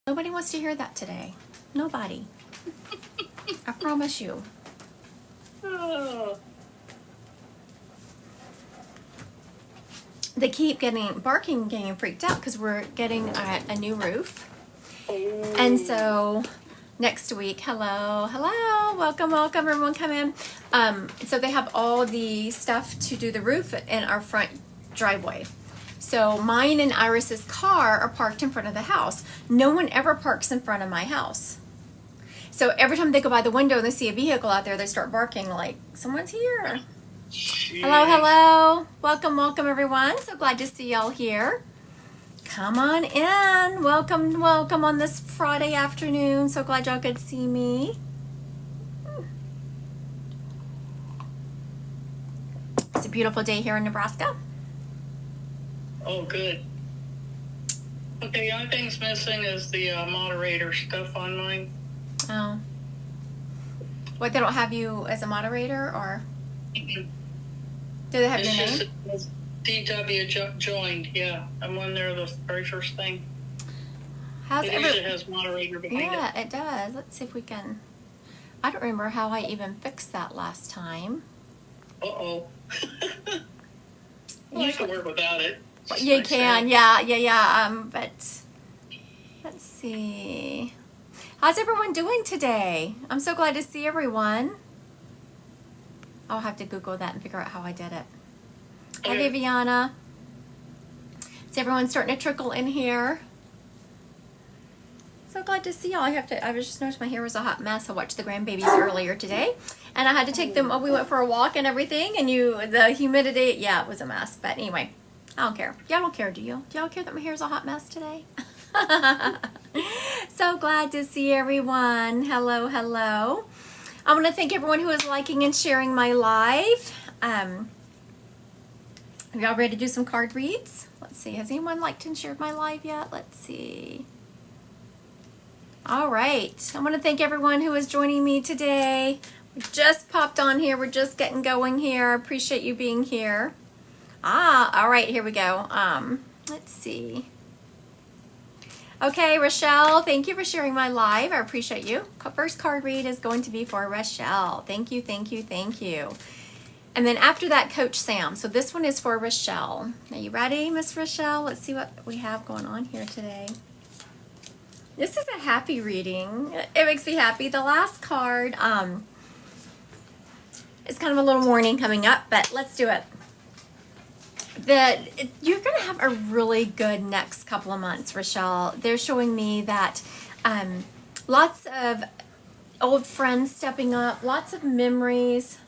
Nobody wants to hear that today. Nobody. I promise you. Oh. They keep getting freaked out because we're getting a new roof. And so next week, hello, welcome, everyone come in. So they have all the stuff to do the roof in our front driveway. So mine and Iris's car are parked in front of the house. No one ever parks in front of my house. So every time they go by the window and they see a vehicle out there, they start barking like, someone's here. Jeez. Hello. Welcome, everyone. So glad to see y'all here. Come on in. Welcome on this Friday afternoon. So glad y'all could see me. It's a beautiful day here in Nebraska. Oh, good. Okay, the only thing's missing is the moderator stuff on mine. Oh. What, they don't have you as a moderator, or Mhm. do they have It's your just name? it's DW joined, yeah. I'm on there the very first thing. How's It usually has moderator behind Yeah, it does. Let's see if we can. I don't remember how I even fixed that last time. it. Uh-oh. Well, I can work without it. It's You nice can, to yeah. But let's see. How's everyone doing today? I'm so glad to see everyone. I'll have to Google that and figure out how I did it. Hi, Okay. Viviana. Is everyone starting to trickle in here? So glad to see y'all. I was just noticed my hair was a hot mess. I watched the grandbabies earlier today, and I had to take them. We went for a walk and everything, and the humidity. Yeah, it was a mess. But anyway, I don't care. Y'all don't care, do you? Do y'all care that my hair's a hot mess today? So glad to see everyone. Hello. I want to thank everyone who is liking and sharing my live. Are y'all ready to do some card reads? Let's see. Has anyone liked and shared my live yet? Let's see. All right. I want to thank everyone who is joining me today. We just popped on here. We're just getting going here. Appreciate you being here. All right. Here we go. Let's see. Okay, Rochelle, thank you for sharing my live. I appreciate you. First card read is going to be for Rochelle. Thank you. And then after that, Coach Sam. So this one is for Rochelle. Are you ready, Miss Rochelle? Let's see what we have going on here today. This is a happy reading. It makes me happy. The last card is kind of a little warning coming up, but let's do it. You're going to have a really good next couple of months, Rochelle. They're showing me that lots of old friends stepping up, lots of memories.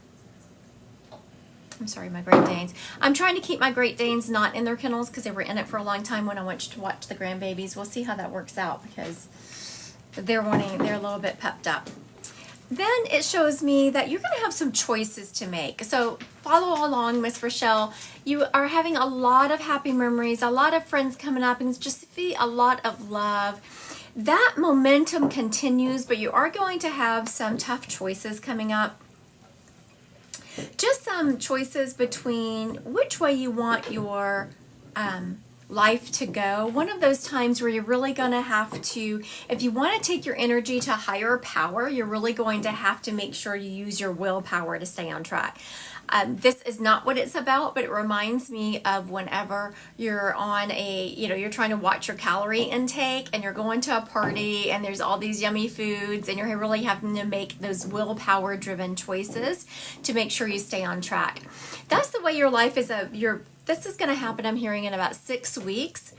I'm sorry, my Great Danes. I'm trying to keep my Great Danes not in their kennels because they were in it for a long time when I went to watch the grandbabies. We'll see how that works out because they're a little bit pepped up. Then it shows me that you're going to have some choices to make. So follow along, Miss Rochelle. You are having a lot of happy memories, a lot of friends coming up, and just see a lot of love. That momentum continues, but you are going to have some tough choices coming up. Just some choices between which way you want your life to go. One of those times where you're really going to have to, if you want to take your energy to higher power, you're really going to have to make sure you use your willpower to stay on track. This is not what it's about, but it reminds me of whenever you're on you're trying to watch your calorie intake and you're going to a party and there's all these yummy foods and you're really having to make those willpower driven choices to make sure you stay on track. That's the way your life is. This is going to happen, I'm hearing, in about 6 weeks.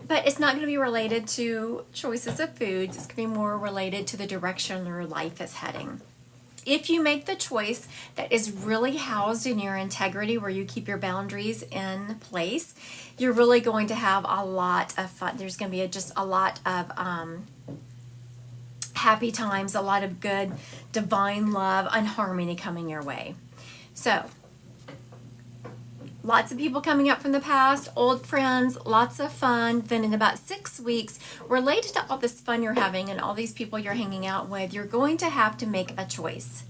But it's not going to be related to choices of foods. It's going to be more related to the direction your life is heading. If you make the choice that is really housed in your integrity, where you keep your boundaries in place, you're really going to have a lot of fun. There's going to be just a lot of happy times, a lot of good divine love and harmony coming your way. So, lots of people coming up from the past, old friends, lots of fun. Then in about 6 weeks, related to all this fun you're having and all these people you're hanging out with, you're going to have to make a choice.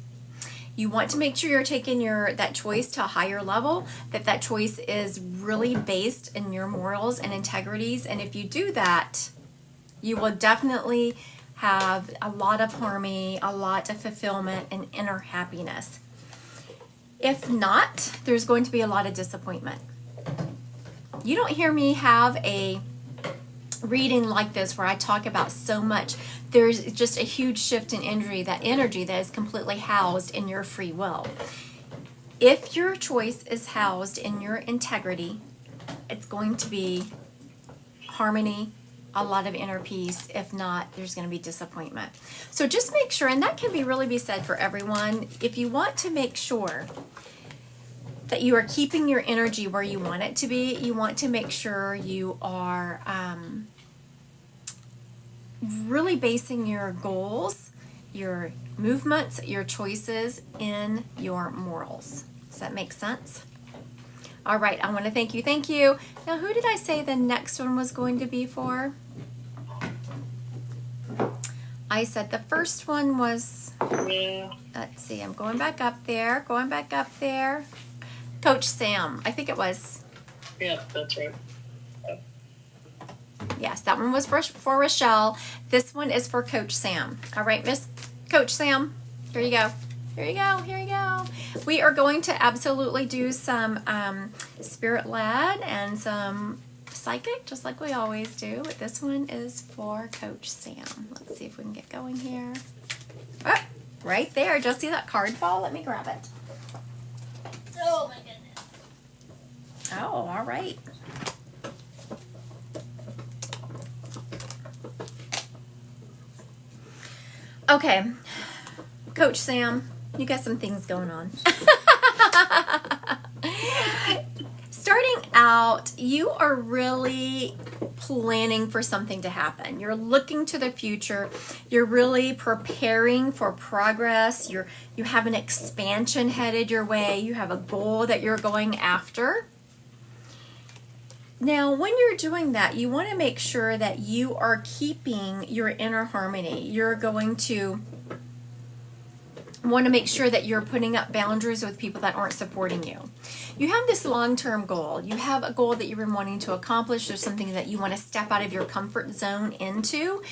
You want to make sure you're taking that choice to a higher level, that choice is really based in your morals and integrities. And if you do that, You will definitely have a lot of harmony, a lot of fulfillment, and inner happiness. If not, there's going to be a lot of disappointment. You don't hear me have a reading like this where I talk about so much. There's just a huge shift in energy that is completely housed in your free will. If your choice is housed in your integrity, it's going to be harmony, a lot of inner peace. If not, there's going to be disappointment. So just make sure, and that can really be said for everyone, if you want to make sure that you are keeping your energy where you want it to be, you want to make sure you are really basing your goals, your movements, your choices in your morals. Does that make sense? All right, I want to thank you. Thank you. Now, who did I say the next one was going to be for? I said the first one was, let's see, I'm going back up there, Coach Sam, I think it was. Yeah, that's right. Yes, that one was for Rochelle. This one is for Coach Sam. All right, Miss Coach Sam, here you go. Here you go. We are going to absolutely do some spirit-led and some psychic, just like we always do. But this one is for Coach Sam. Let's see if we can get going here. Oh, right there. Just see that card fall? Let me grab it. Oh, my goodness. Oh, all right. Okay, Coach Sam, you got some things going on. Starting out, you are really planning for something to happen. You're looking to the future. You're really preparing for progress. You have an expansion headed your way. You have a goal that you're going after. Now, when you're doing that, you want to make sure that you are keeping your inner harmony. You're going to want to make sure that you're putting up boundaries with people that aren't supporting you. You have this long-term goal. You have a goal that you've been wanting to accomplish. There's something that you want to step out of your comfort zone into.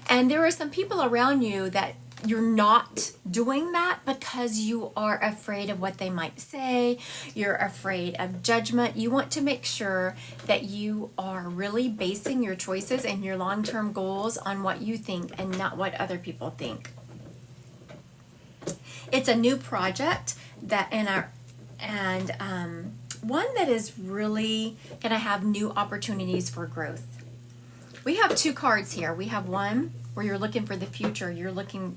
And there are some people around you that you're not doing that because you are afraid of what they might say. You're afraid of judgment. You want to make sure that you are really basing your choices and your long-term goals on what you think and not what other people think. It's a new project that one that is really going to have new opportunities for growth. We have two cards here. We have one where you're looking for the future. You're looking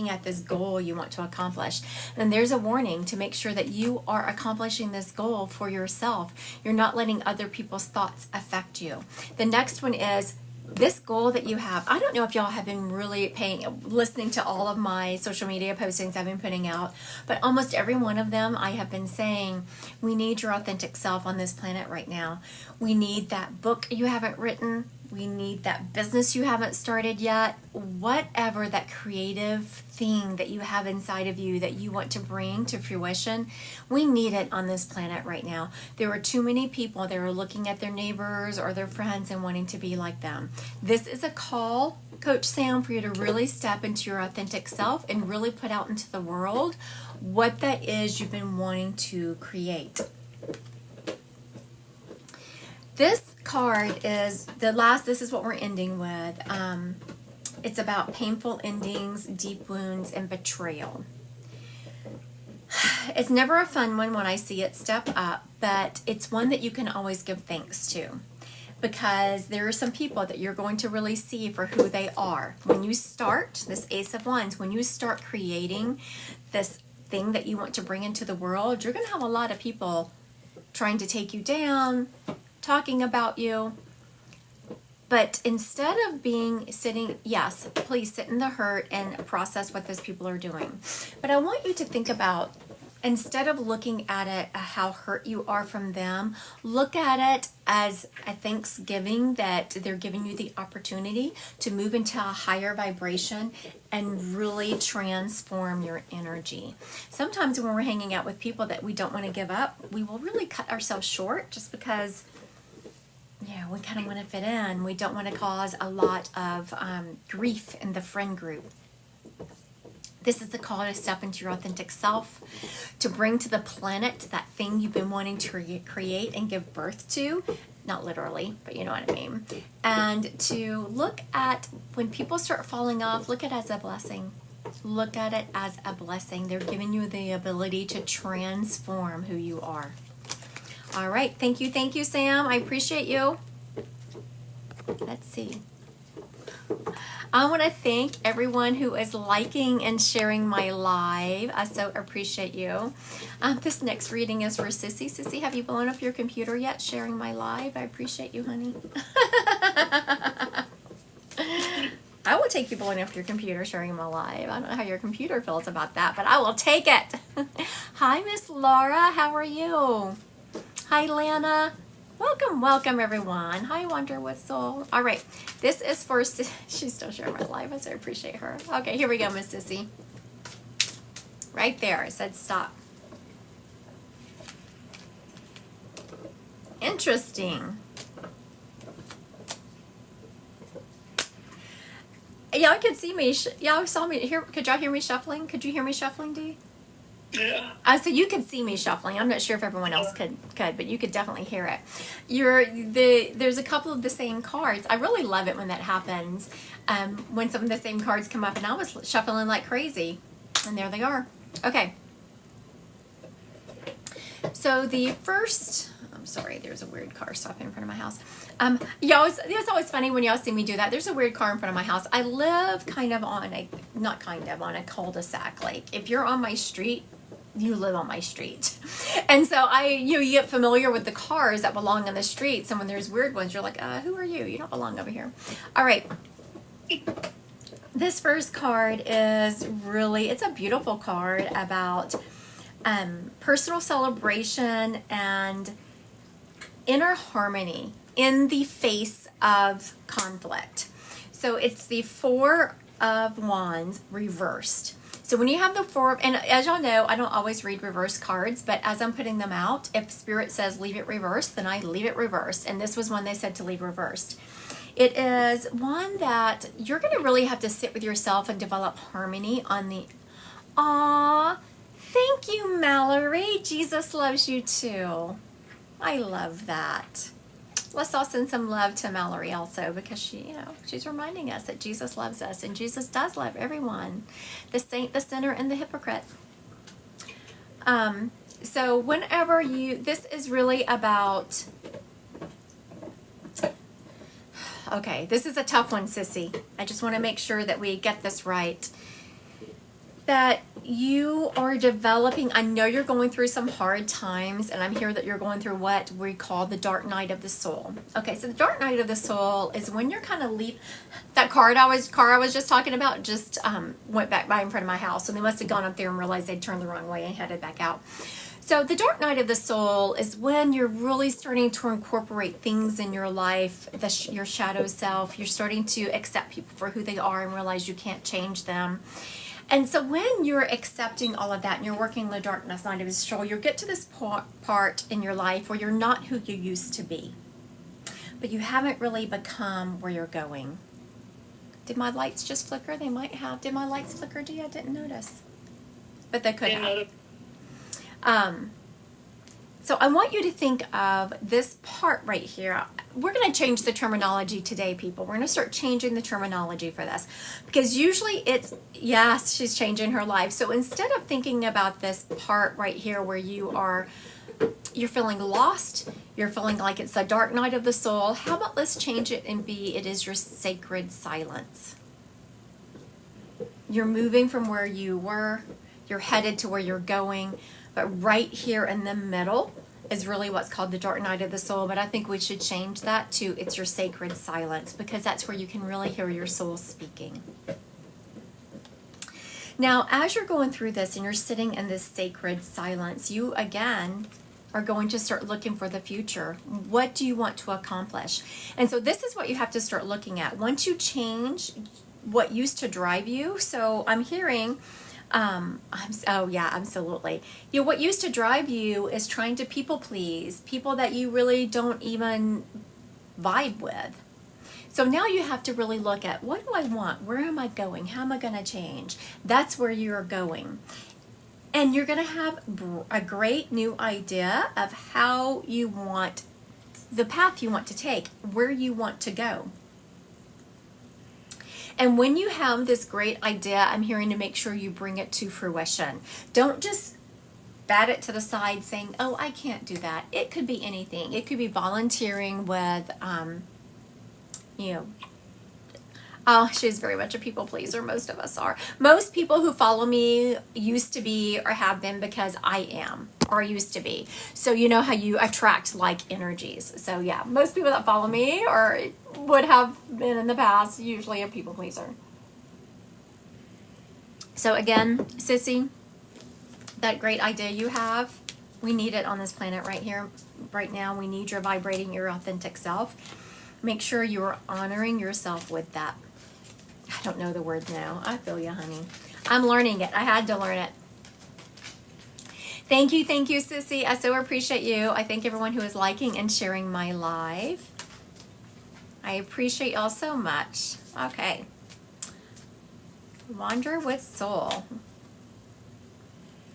at this goal you want to accomplish. And there's a warning to make sure that you are accomplishing this goal for yourself. You're not letting other people's thoughts affect you. The next one is this goal that you have. I don't know if y'all have been really listening to all of my social media postings I've been putting out, but almost every one of them I have been saying, we need your authentic self on this planet right now. We need that book you haven't written. We need that business you haven't started yet. Whatever that creative thing that you have inside of you that you want to bring to fruition, we need it on this planet right now. There are too many people that are looking at their neighbors or their friends and wanting to be like them. This is a call, Coach Sam, for you to really step into your authentic self and really put out into the world what that is you've been wanting to create. This card is this is what we're ending with. It's about painful endings, deep wounds, and betrayal. It's never a fun one when I see it step up, but it's one that you can always give thanks to, because there are some people that you're going to really see for who they are. When you start, this Ace of Wands, when you start creating this thing that you want to bring into the world, you're going to have a lot of people trying to take you down, talking about you. But instead of yes, please sit in the hurt and process what those people are doing. But I want you to think about, instead of looking at it how hurt you are from them, look at it as a thanksgiving that they're giving you the opportunity to move into a higher vibration and really transform your energy. Sometimes when we're hanging out with people that we don't want to give up, we will really cut ourselves short just because Yeah, we kind of want to fit in. We don't want to cause a lot of grief in the friend group. This is the call to step into your authentic self, to bring to the planet that thing you've been wanting to create and give birth to. Not literally, but you know what I mean. And to look at when people start falling off, look at it as a blessing. Look at it as a blessing. They're giving you the ability to transform who you are. All right. Thank you, Sam. I appreciate you. Let's see. I want to thank everyone who is liking and sharing my live. I so appreciate you. This next reading is for Sissy. Sissy, have you blown up your computer yet sharing my live? I appreciate you, honey. I will take you blowing up your computer sharing my live. I don't know how your computer feels about that, but I will take it. Hi, Miss Laura. How are you? Hi, Lana. Welcome, everyone. Hi, Wonder Whistle. All right, this is for, she's still sharing my live, so I appreciate her. Okay, here we go, Miss Sissy. Right there, it said stop. Interesting. Y'all could see me, y'all saw me, here. Could y'all hear me shuffling? Could you hear me shuffling, Dee? Yeah. So you could see me shuffling. I'm not sure if everyone else could, but you could definitely hear it. There's a couple of the same cards. I really love it when that happens. When some of the same cards come up, and I was shuffling like crazy, and there they are. Okay. So the first, I'm sorry, there's a weird car stopping in front of my house. It's always funny when y'all see me do that. There's a weird car in front of my house. I live kind of on a cul-de-sac. Like if you're on my street, you live on my street. And so you get familiar with the cars that belong on the street. So when there's weird ones, you're like, who are you? You don't belong over here. All right. This first card is it's a beautiful card about personal celebration and inner harmony in the face of conflict. So it's the Four of Wands reversed. So when you have the and as y'all know, I don't always read reverse cards, but as I'm putting them out, if Spirit says leave it reversed, then I leave it reversed. And this was one they said to leave reversed. It is one that you're going to really have to sit with yourself and develop harmony on the, thank you, Mallory. Jesus loves you too. I love that. Let's all send some love to Mallory also, because she's reminding us that Jesus loves us, and Jesus does love everyone, the saint, the sinner, and the hypocrite. So whenever this is really about, okay, this is a tough one, Sissy. I just want to make sure that we get this right. That you are developing, I know you're going through some hard times, and I'm here that you're going through what we call the dark night of the soul. Okay, so the dark night of the soul is when you're kind of that car I was just talking about just went back by in front of my house, so they must have gone up there and realized they'd turned the wrong way and headed back out. So the dark night of the soul is when you're really starting to incorporate things in your life, your shadow self. You're starting to accept people for who they are and realize you can't change them. And so when you're accepting all of that and you're working the darkness night of the soul, you get to this part in your life where you're not who you used to be. But you haven't really become where you're going. Did my lights just flicker? They might have. Did my lights flicker, Dee? I didn't notice. But they could have. So I want you to think of this part right here. We're going to change the terminology today, people. We're going to start changing the terminology for this. Because usually yes, she's changing her life. So instead of thinking about this part right here where you're feeling lost, you're feeling like it's the dark night of the soul, how about let's change it and it is your sacred silence. You're moving from where you were, you're headed to where you're going. But right here in the middle is really what's called the dark night of the soul. But I think we should change that to it's your sacred silence, because that's where you can really hear your soul speaking. Now, as you're going through this and you're sitting in this sacred silence, you again are going to start looking for the future. What do you want to accomplish? And so this is what you have to start looking at. Once you change what used to drive you, so I'm hearing... absolutely. What used to drive you is trying to people please, people that you really don't even vibe with. So now you have to really look at, what do I want? Where am I going? How am I going to change? That's where you're going. And you're going to have a great new idea of how you want, the path you want to take, where you want to go. And when you have this great idea, I'm hearing to make sure you bring it to fruition. Don't just bat it to the side saying, oh, I can't do that. It could be anything. It could be volunteering with, oh, she's very much a people pleaser. Most of us are. Most people who follow me used to be or have been because I am or used to be. So you know how you attract like energies. So yeah, most people that follow me or would have been in the past usually a people pleaser. So again, Sissy, that great idea you have, we need it on this planet right here, right now. We need your vibrating, your authentic self. Make sure you're honoring yourself with that. I don't know the words now. I feel you, honey. I'm learning it. I had to learn it. Thank you, Sissy. I so appreciate you. I thank everyone who is liking and sharing my live. I appreciate y'all so much. Okay. Wander with Soul.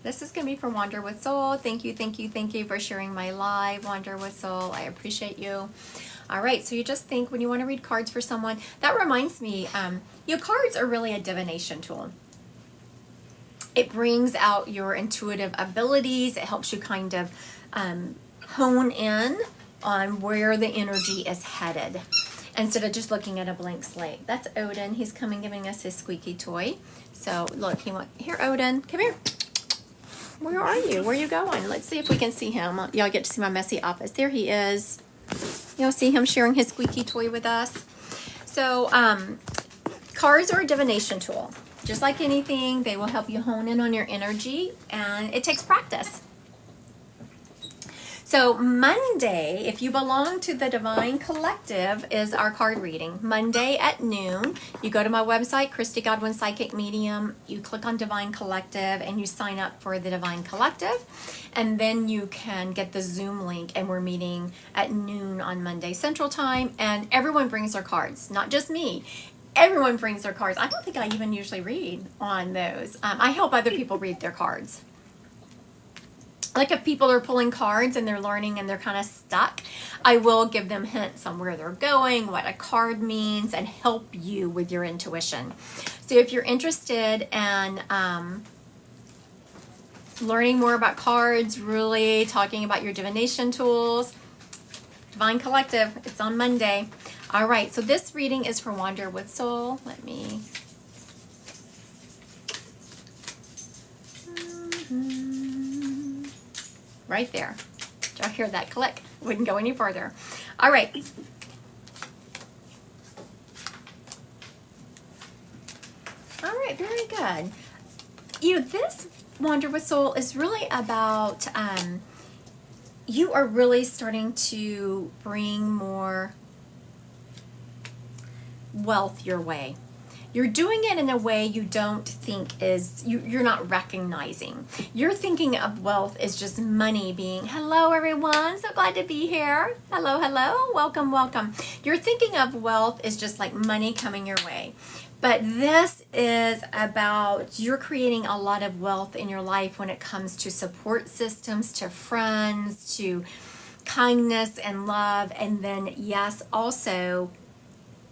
This is going to be for Wander with Soul. Thank you for sharing my live. Wander with Soul. I appreciate you. All right, so you just think when you want to read cards for someone, that reminds me, your cards are really a divination tool. It brings out your intuitive abilities. It helps you kind of hone in on where the energy is headed instead of just looking at a blank slate. That's Odin. He's coming, giving us his squeaky toy. So look, here, Odin, come here. Where are you? Where are you going? Let's see if we can see him. Y'all get to see my messy office. There he is. You'll see him sharing his squeaky toy with us. So cards are a divination tool. Just like anything, they will help you hone in on your energy, and it takes practice. So Monday, if you belong to the Divine Collective, is our card reading. Monday at noon, you go to my website, Christy Godwin Psychic Medium, you click on Divine Collective, and you sign up for the Divine Collective, and then you can get the Zoom link, and we're meeting at noon on Monday Central Time, and everyone brings their cards, not just me. Everyone brings their cards. I don't think I even usually read on those. I help other people read their cards. Like if people are pulling cards and they're learning and they're kind of stuck, I will give them hints on where they're going, what a card means, and help you with your intuition. So if you're interested in learning more about cards, really talking about your divination tools, Divine Collective, it's on Monday. All right, so this reading is for Wander with Soul. Let me... Right there. Did y'all hear that click? Wouldn't go any further. All right. All right, very good. This Wander with Soul is really about, you are really starting to bring more wealth your way. You're doing it in a way you don't think is, you're not recognizing. You're thinking of wealth as just money being, hello everyone, so glad to be here. Hello, welcome. You're thinking of wealth as just like money coming your way. But this is about, you're creating a lot of wealth in your life when it comes to support systems, to friends, to kindness and love, and then yes, also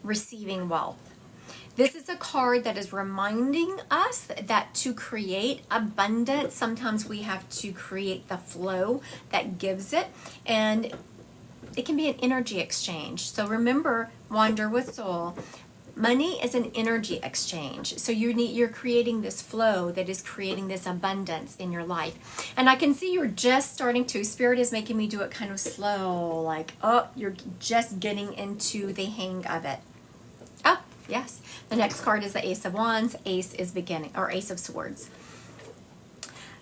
receiving wealth. This is a card that is reminding us that to create abundance, sometimes we have to create the flow that gives it, and it can be an energy exchange. So remember, Wander with Soul, money is an energy exchange. So you're creating this flow that is creating this abundance in your life. And I can see you're just starting to, Spirit is making me do it kind of slow, like, oh, you're just getting into the hang of it. Oh, yes. The next card is the Ace of Wands. Ace is beginning, or Ace of Swords.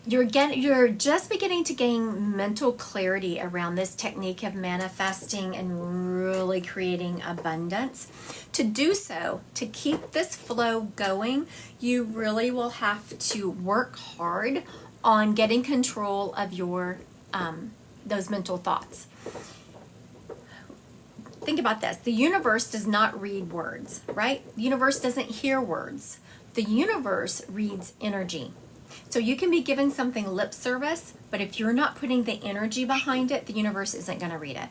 You're just beginning to gain mental clarity around this technique of manifesting and really creating abundance. To do so, to keep this flow going, you really will have to work hard on getting control of your those mental thoughts. think about this. The universe does not read words, right? The universe doesn't hear words. The universe reads energy. So you can be given something lip service, but if you're not putting the energy behind it, the universe isn't going to read it.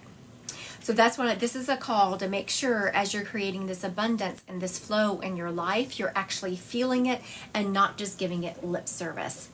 So that's why this is a call to make sure as you're creating this abundance and this flow in your life, you're actually feeling it and not just giving it lip service.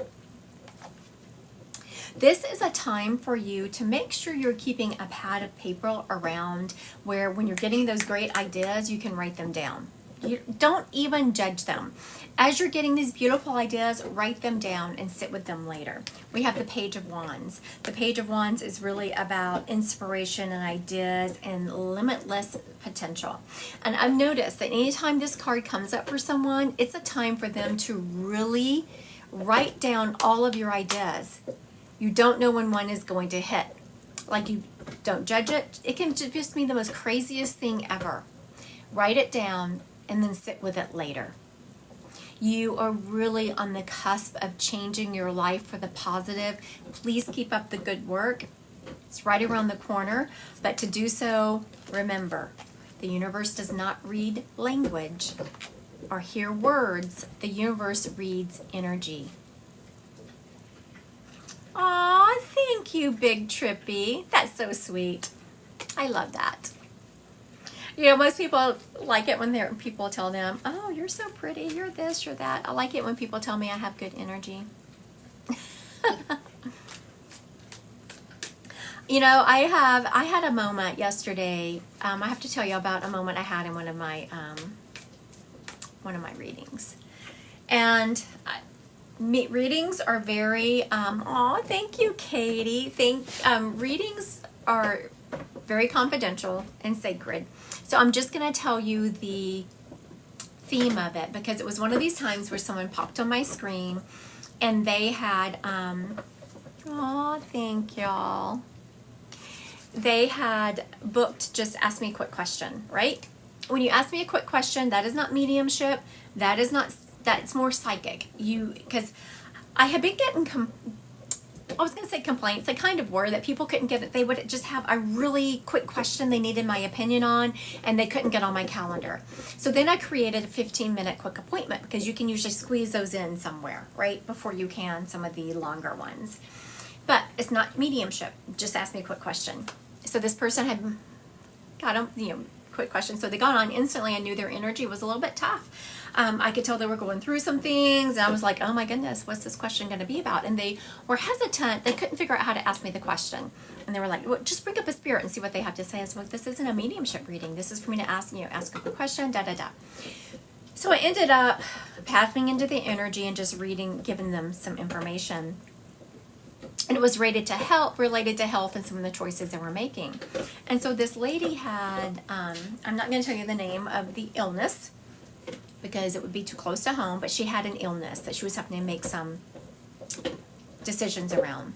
This is a time for you to make sure you're keeping a pad of paper around where when you're getting those great ideas, you can write them down. You don't even judge them. As you're getting these beautiful ideas, write them down and sit with them later. We have the Page of Wands. The Page of Wands is really about inspiration and ideas and limitless potential. And I've noticed that anytime this card comes up for someone, it's a time for them to really write down all of your ideas. You don't know when one is going to hit. Like, you don't judge it. It can just be the most craziest thing ever. Write it down and then sit with it later. You are really on the cusp of changing your life for the positive. Please keep up the good work. It's right around the corner. But to do so, remember, the universe does not read language or hear words. The universe reads energy. Aw, thank you, Big Trippy. That's so sweet. I love that. You know, most people like it when people tell them, oh, you're so pretty, you're this, you're that. I like it when people tell me I have good energy. You know, I had a moment yesterday. I have to tell you about a moment I had in one of my readings. And readings are very, thank you, Katie. Readings are very confidential and sacred. So I'm just going to tell you the theme of it because it was one of these times where someone popped on my screen and they had, thank y'all. They had booked just ask me a quick question, right? When you ask me a quick question, that is not mediumship. That's more psychic. Because I had been getting I was going to say complaints. They kind of were that people couldn't get it. They would just have a really quick question they needed my opinion on, and they couldn't get on my calendar. So then I created a 15-minute quick appointment because you can usually squeeze those in somewhere, right, before you can some of the longer ones. But it's not mediumship. Just ask me a quick question. So this person had got a quick question. So they got on instantly. I knew their energy was a little bit tough. I could tell they were going through some things, and I was like, oh my goodness, what's this question going to be about? And they were hesitant. They couldn't figure out how to ask me the question. And they were like, well, just bring up a spirit and see what they have to say. I was like, this isn't a mediumship reading. This is for me to ask a quick question, da-da-da. So I ended up pathing into the energy and just giving them some information. And it was related to health and some of the choices they were making. And so this lady had, I'm not going to tell you the name of the illness, because it would be too close to home, but she had an illness that she was having to make some decisions around.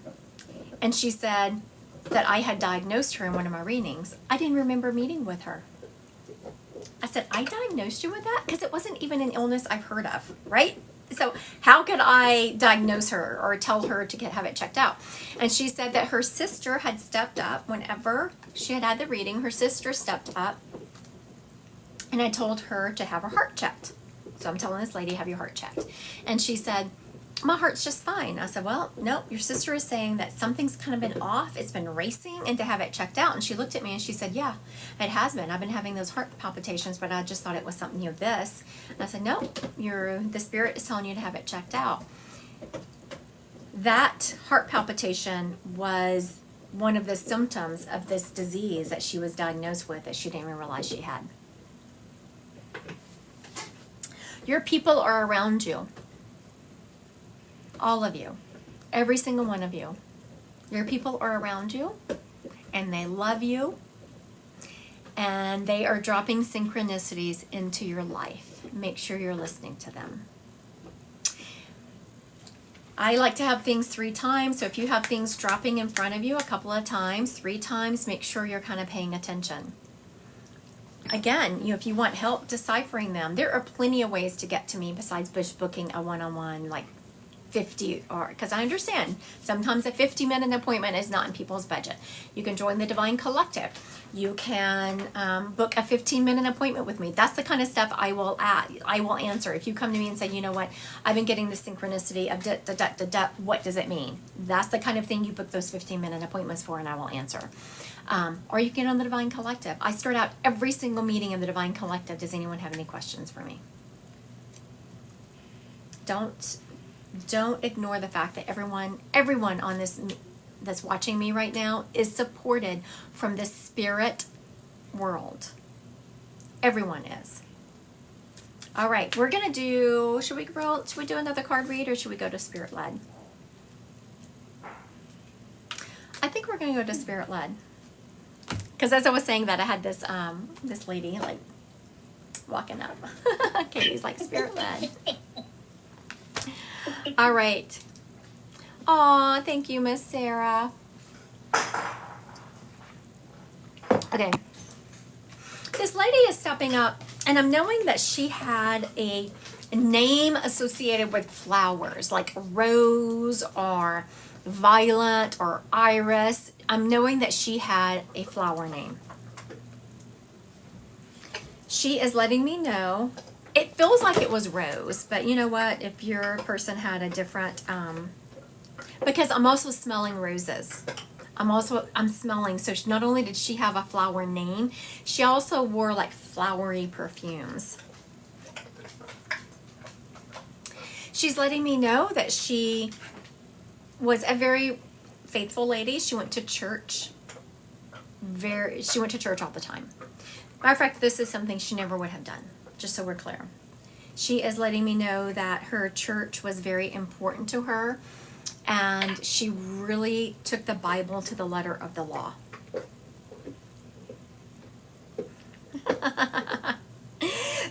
And she said that I had diagnosed her in one of my readings. I didn't remember meeting with her. I said, I diagnosed you with that? Because it wasn't even an illness I've heard of, right? So how could I diagnose her or tell her to have it checked out? And she said that her sister had stepped up whenever she had the reading. Her sister stepped up. And I told her to have her heart checked. So I'm telling this lady, have your heart checked. And she said, my heart's just fine. I said, well, no, your sister is saying that something's kind of been off. It's been racing, and to have it checked out. And she looked at me and she said, yeah, it has been. I've been having those heart palpitations, but I just thought it was something, this. And I said, no, the spirit is telling you to have it checked out. That heart palpitation was one of the symptoms of this disease that she was diagnosed with that she didn't even realize she had. Your people are around you. All of you. Every single one of you. Your people are around you, and they love you, and they are dropping synchronicities into your life. Make sure you're listening to them. I like to have things 3 times, so if you have things dropping in front of you a couple of times, 3 times, make sure you're kind of paying attention. Again, if you want help deciphering them, there are plenty of ways to get to me besides booking a one-on-one, 50, or because I understand sometimes a 50-minute appointment is not in people's budget. You can join the Divine Collective. You can book a 15-minute appointment with me. That's the kind of stuff I will answer. If you come to me and say, you know what, I've been getting this synchronicity of what does it mean? That's the kind of thing you book those 15-minute appointments for, and I will answer. Or you can get on the Divine Collective. I start out every single meeting of the Divine Collective. Does anyone have any questions for me? Don't ignore the fact that everyone on this that's watching me right now is supported from the spirit world. Everyone is. All right, we're gonna do. Should we do another card read, or should we go to spirit led? I think we're gonna go to spirit led. Because as I was saying that, I had this this lady like walking up. Katie's like spirit led. All right. Aw, thank you, Miss Sarah. Okay. This lady is stepping up, and I'm knowing that she had a name associated with flowers, like rose or violet or iris. I'm knowing that she had a flower name. She is letting me know. It feels like it was rose, but you know what? If your person had a different, because I'm also smelling roses. I'm smelling, so not only did she have a flower name, she also wore like flowery perfumes. She's letting me know that she was a very faithful lady. She went to church. She went to church all the time. Matter of fact, this is something she never would have done, just so we're clear. She is letting me know that her church was very important to her, and she really took the Bible to the letter of the law.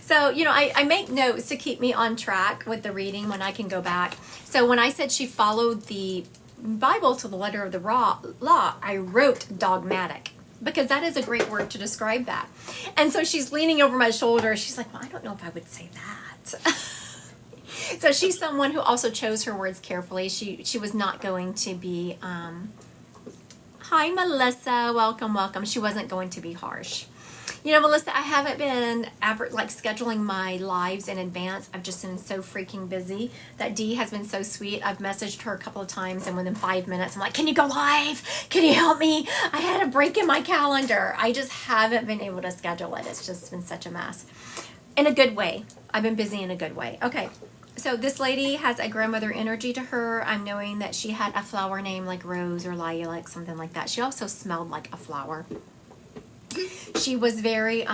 So, you know, I make notes to keep me on track with the reading when I can go back. So when I said she followed the Bible to the letter of the law, I wrote dogmatic, because that is a great word to describe that. And so she's leaning over my shoulder. She's like, well, I don't know if I would say that. So she's someone who also chose her words carefully. She was not going to be, hi, Melissa, welcome. She wasn't going to be harsh. You know, Melissa, I haven't been scheduling my lives in advance. I've just been so freaking busy. That Dee has been so sweet. I've messaged her a couple of times, and within 5 minutes, I'm like, can you go live? Can you help me? I had a break in my calendar. I just haven't been able to schedule it. It's just been such a mess. In a good way. I've been busy in a good way. Okay. So this lady has a grandmother energy to her. I'm knowing that she had a flower name like rose or lilac, something like that. She also smelled like a flower. She was very,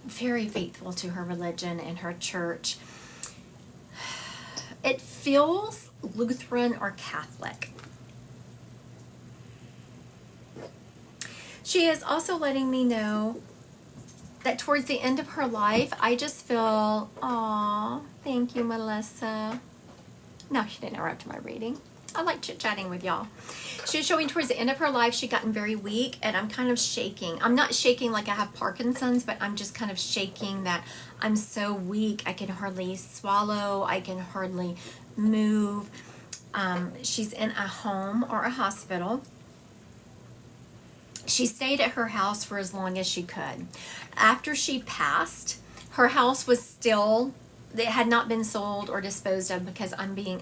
very faithful to her religion and her church. It feels Lutheran or Catholic. She is also letting me know that towards the end of her life, I just feel, aw, thank you, Melissa. No, she didn't interrupt my reading. I like chit-chatting with y'all. She was showing towards the end of her life, she'd gotten very weak, and I'm kind of shaking. I'm not shaking like I have Parkinson's, but I'm just kind of shaking that I'm so weak. I can hardly swallow. I can hardly move. She's in a home or a hospital. She stayed at her house for as long as she could. After she passed, her house was still, it had not been sold or disposed of, because I'm being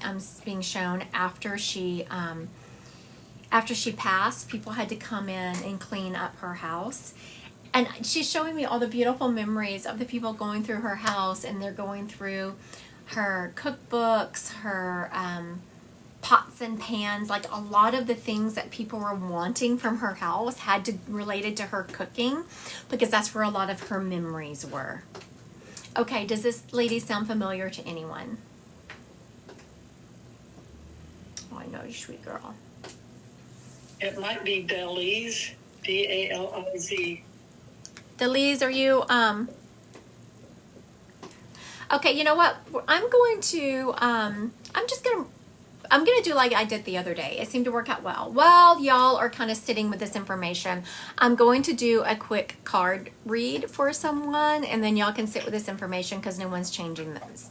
shown after she passed, people had to come in and clean up her house. And she's showing me all the beautiful memories of the people going through her house, and they're going through her cookbooks, her pots and pans, like a lot of the things that people were wanting from her house related to her cooking, because that's where a lot of her memories were. Okay, does this lady sound familiar to anyone? Oh, I know, you sweet girl. It might be Deliz, D-A-L-I-Z. Deliz, are you, okay, you know what? I'm just going to I'm going to do like I did the other day. It seemed to work out well. While y'all are kind of sitting with this information, I'm going to do a quick card read for someone, and then y'all can sit with this information because no one's changing this,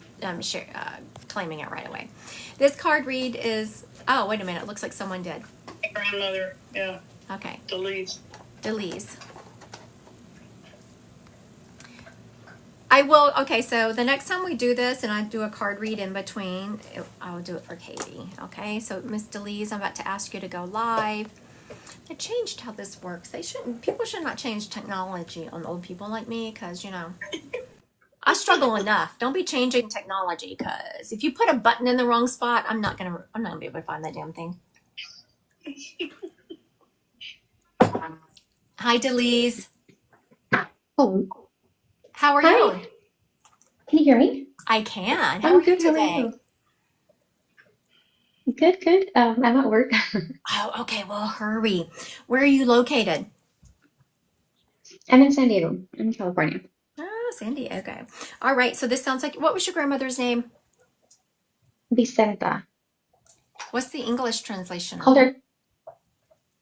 claiming it right away. This card read is, oh, wait a minute. It looks like someone did. My grandmother, yeah, Okay. Delise. Delise. I will, okay, so the next time we do this and I do a card read in between, I'll do it for Katie, okay? So Miss Delise, I'm about to ask you to go live. They changed how this works. People should not change technology on old people like me because, you know, I struggle enough. Don't be changing technology because if you put a button in the wrong spot, I'm not gonna be able to find that damn thing. Hi, Delise. Oh, How are hi. you? Can you hear me? I can. How I'm are you good. How are today? you? Good, good. I'm at work. Oh, okay. Well, hurry. Where are you located? I'm in San Diego, in California. Oh, Sandy. Okay. All right. So this sounds like, what was your grandmother's name? Vicenta. What's the English translation of Called it? her.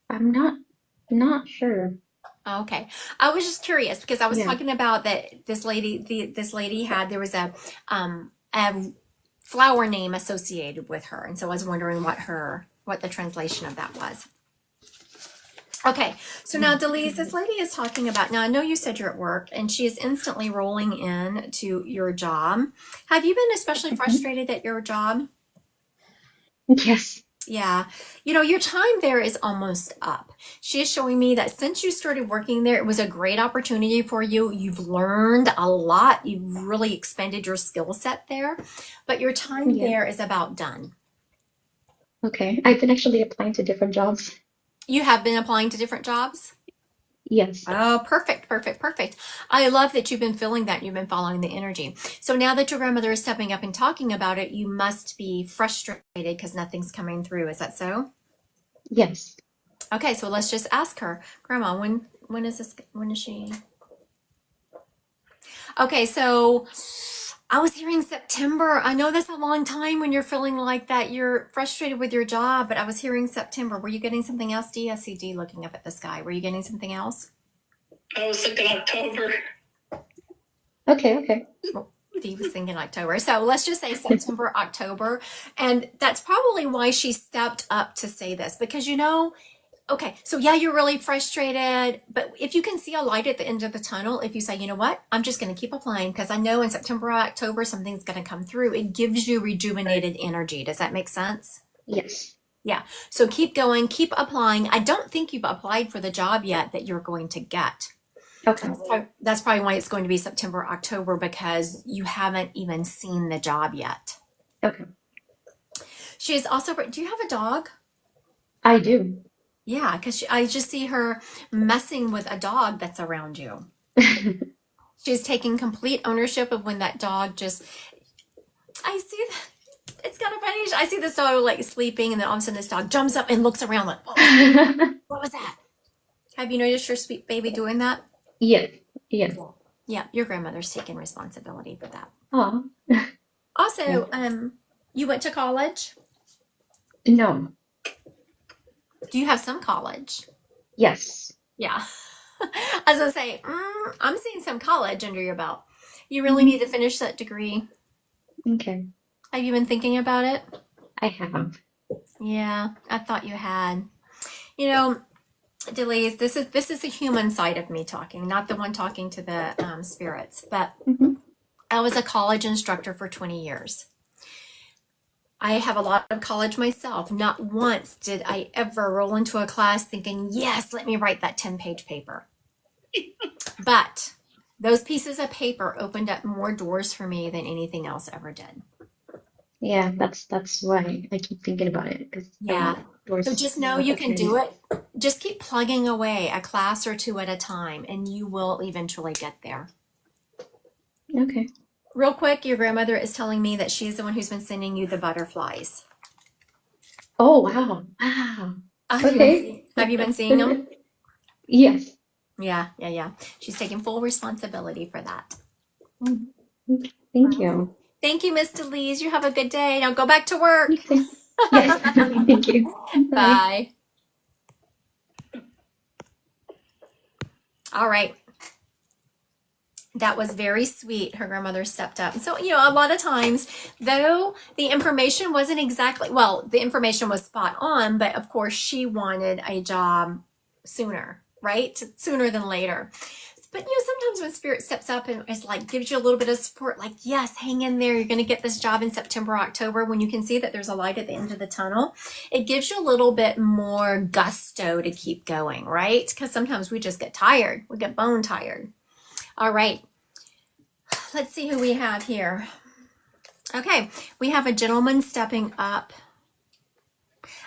I'm not sure. Oh, okay. I was just curious because I was Yeah. talking about that this lady, there was a flower name associated with her. And so I was wondering what the translation of that was. Okay, so now Delise, this lady is talking about, now I know you said you're at work and she is instantly rolling in to your job. Have you been especially frustrated at your job? Yes. Yeah, you know, your time there is almost up. She is showing me that since you started working there, it was a great opportunity for you. You've learned a lot. You've really expanded your skill set there, but your time Yeah. there is about done. Okay. I've been actually applying to different jobs. You have been applying to different jobs? Yes. Oh, perfect, perfect, perfect. I love that you've been feeling that. You've been following the energy. So now that your grandmother is stepping up and talking about it, you must be frustrated because nothing's coming through. Is that so? Yes. Okay, so let's just ask her, Grandma, when is she? Okay, so I was hearing September. I know that's a long time when you're feeling like that. You're frustrated with your job, but I was hearing September. Were you getting something else? DSCD looking up at the sky. Were you getting something else? I was thinking October. Okay. He was thinking October. So let's just say September, October. And that's probably why she stepped up to say this because, you know, okay, so yeah, you're really frustrated, but if you can see a light at the end of the tunnel, if you say, you know what, I'm just going to keep applying because I know in September or October something's going to come through, it gives you rejuvenated energy. Does that make sense? Yes. Yeah. So keep going, keep applying. I don't think you've applied for the job yet that you're going to get. Okay. That's probably why it's going to be September, October because you haven't even seen the job yet. Okay. She is also, do you have a dog? I do. Yeah, because I just see her messing with a dog that's around you. She's taking complete ownership of when that dog just, I see that, it's kind of funny. I see this dog like sleeping and then all of a sudden this dog jumps up and looks around like, what was that? Have you noticed your sweet baby doing that? Yes. Yes. Yeah, your grandmother's taking responsibility for that. Oh. Also, you went to college? No. Do you have some college? Yes. Yeah. I was gonna say, I'm seeing some college under your belt. You really need to finish that degree. Okay. Have you been thinking about it? I have. Yeah, I thought you had. You know, Delise, this is a human side of me talking, not the one talking to the spirits. But Mhm. I was a college instructor for 20 years. I have a lot of college myself. Not once did I ever roll into a class thinking, yes, let me write that 10-page paper. But those pieces of paper opened up more doors for me than anything else ever did. Yeah, that's why I keep thinking about it because Yeah. doors So just know you can do it. Just keep plugging away a class or two at a time, and you will eventually get there. Okay. Real quick, your grandmother is telling me that she's the one who's been sending you the butterflies. Oh, wow. Wow. Okay. Have you been seeing them? Yes. Yeah. She's taking full responsibility for that. Thank you. Thank you, Miss Delise. You have a good day. Now go back to work. You too. Yes. Thank you. Bye. Bye. All right. That was very sweet. Her grandmother stepped up. So, a lot of times, though the information wasn't exactly, well, the information was spot on, but of course she wanted a job sooner, right? Sooner than later. But, sometimes when Spirit steps up and is like, gives you a little bit of support, like, yes, hang in there. You're going to get this job in September, October, when you can see that there's a light at the end of the tunnel. It gives you a little bit more gusto to keep going, right? Because sometimes we just get tired. We get bone tired. All right, let's see who we have here. Okay, we have a gentleman stepping up.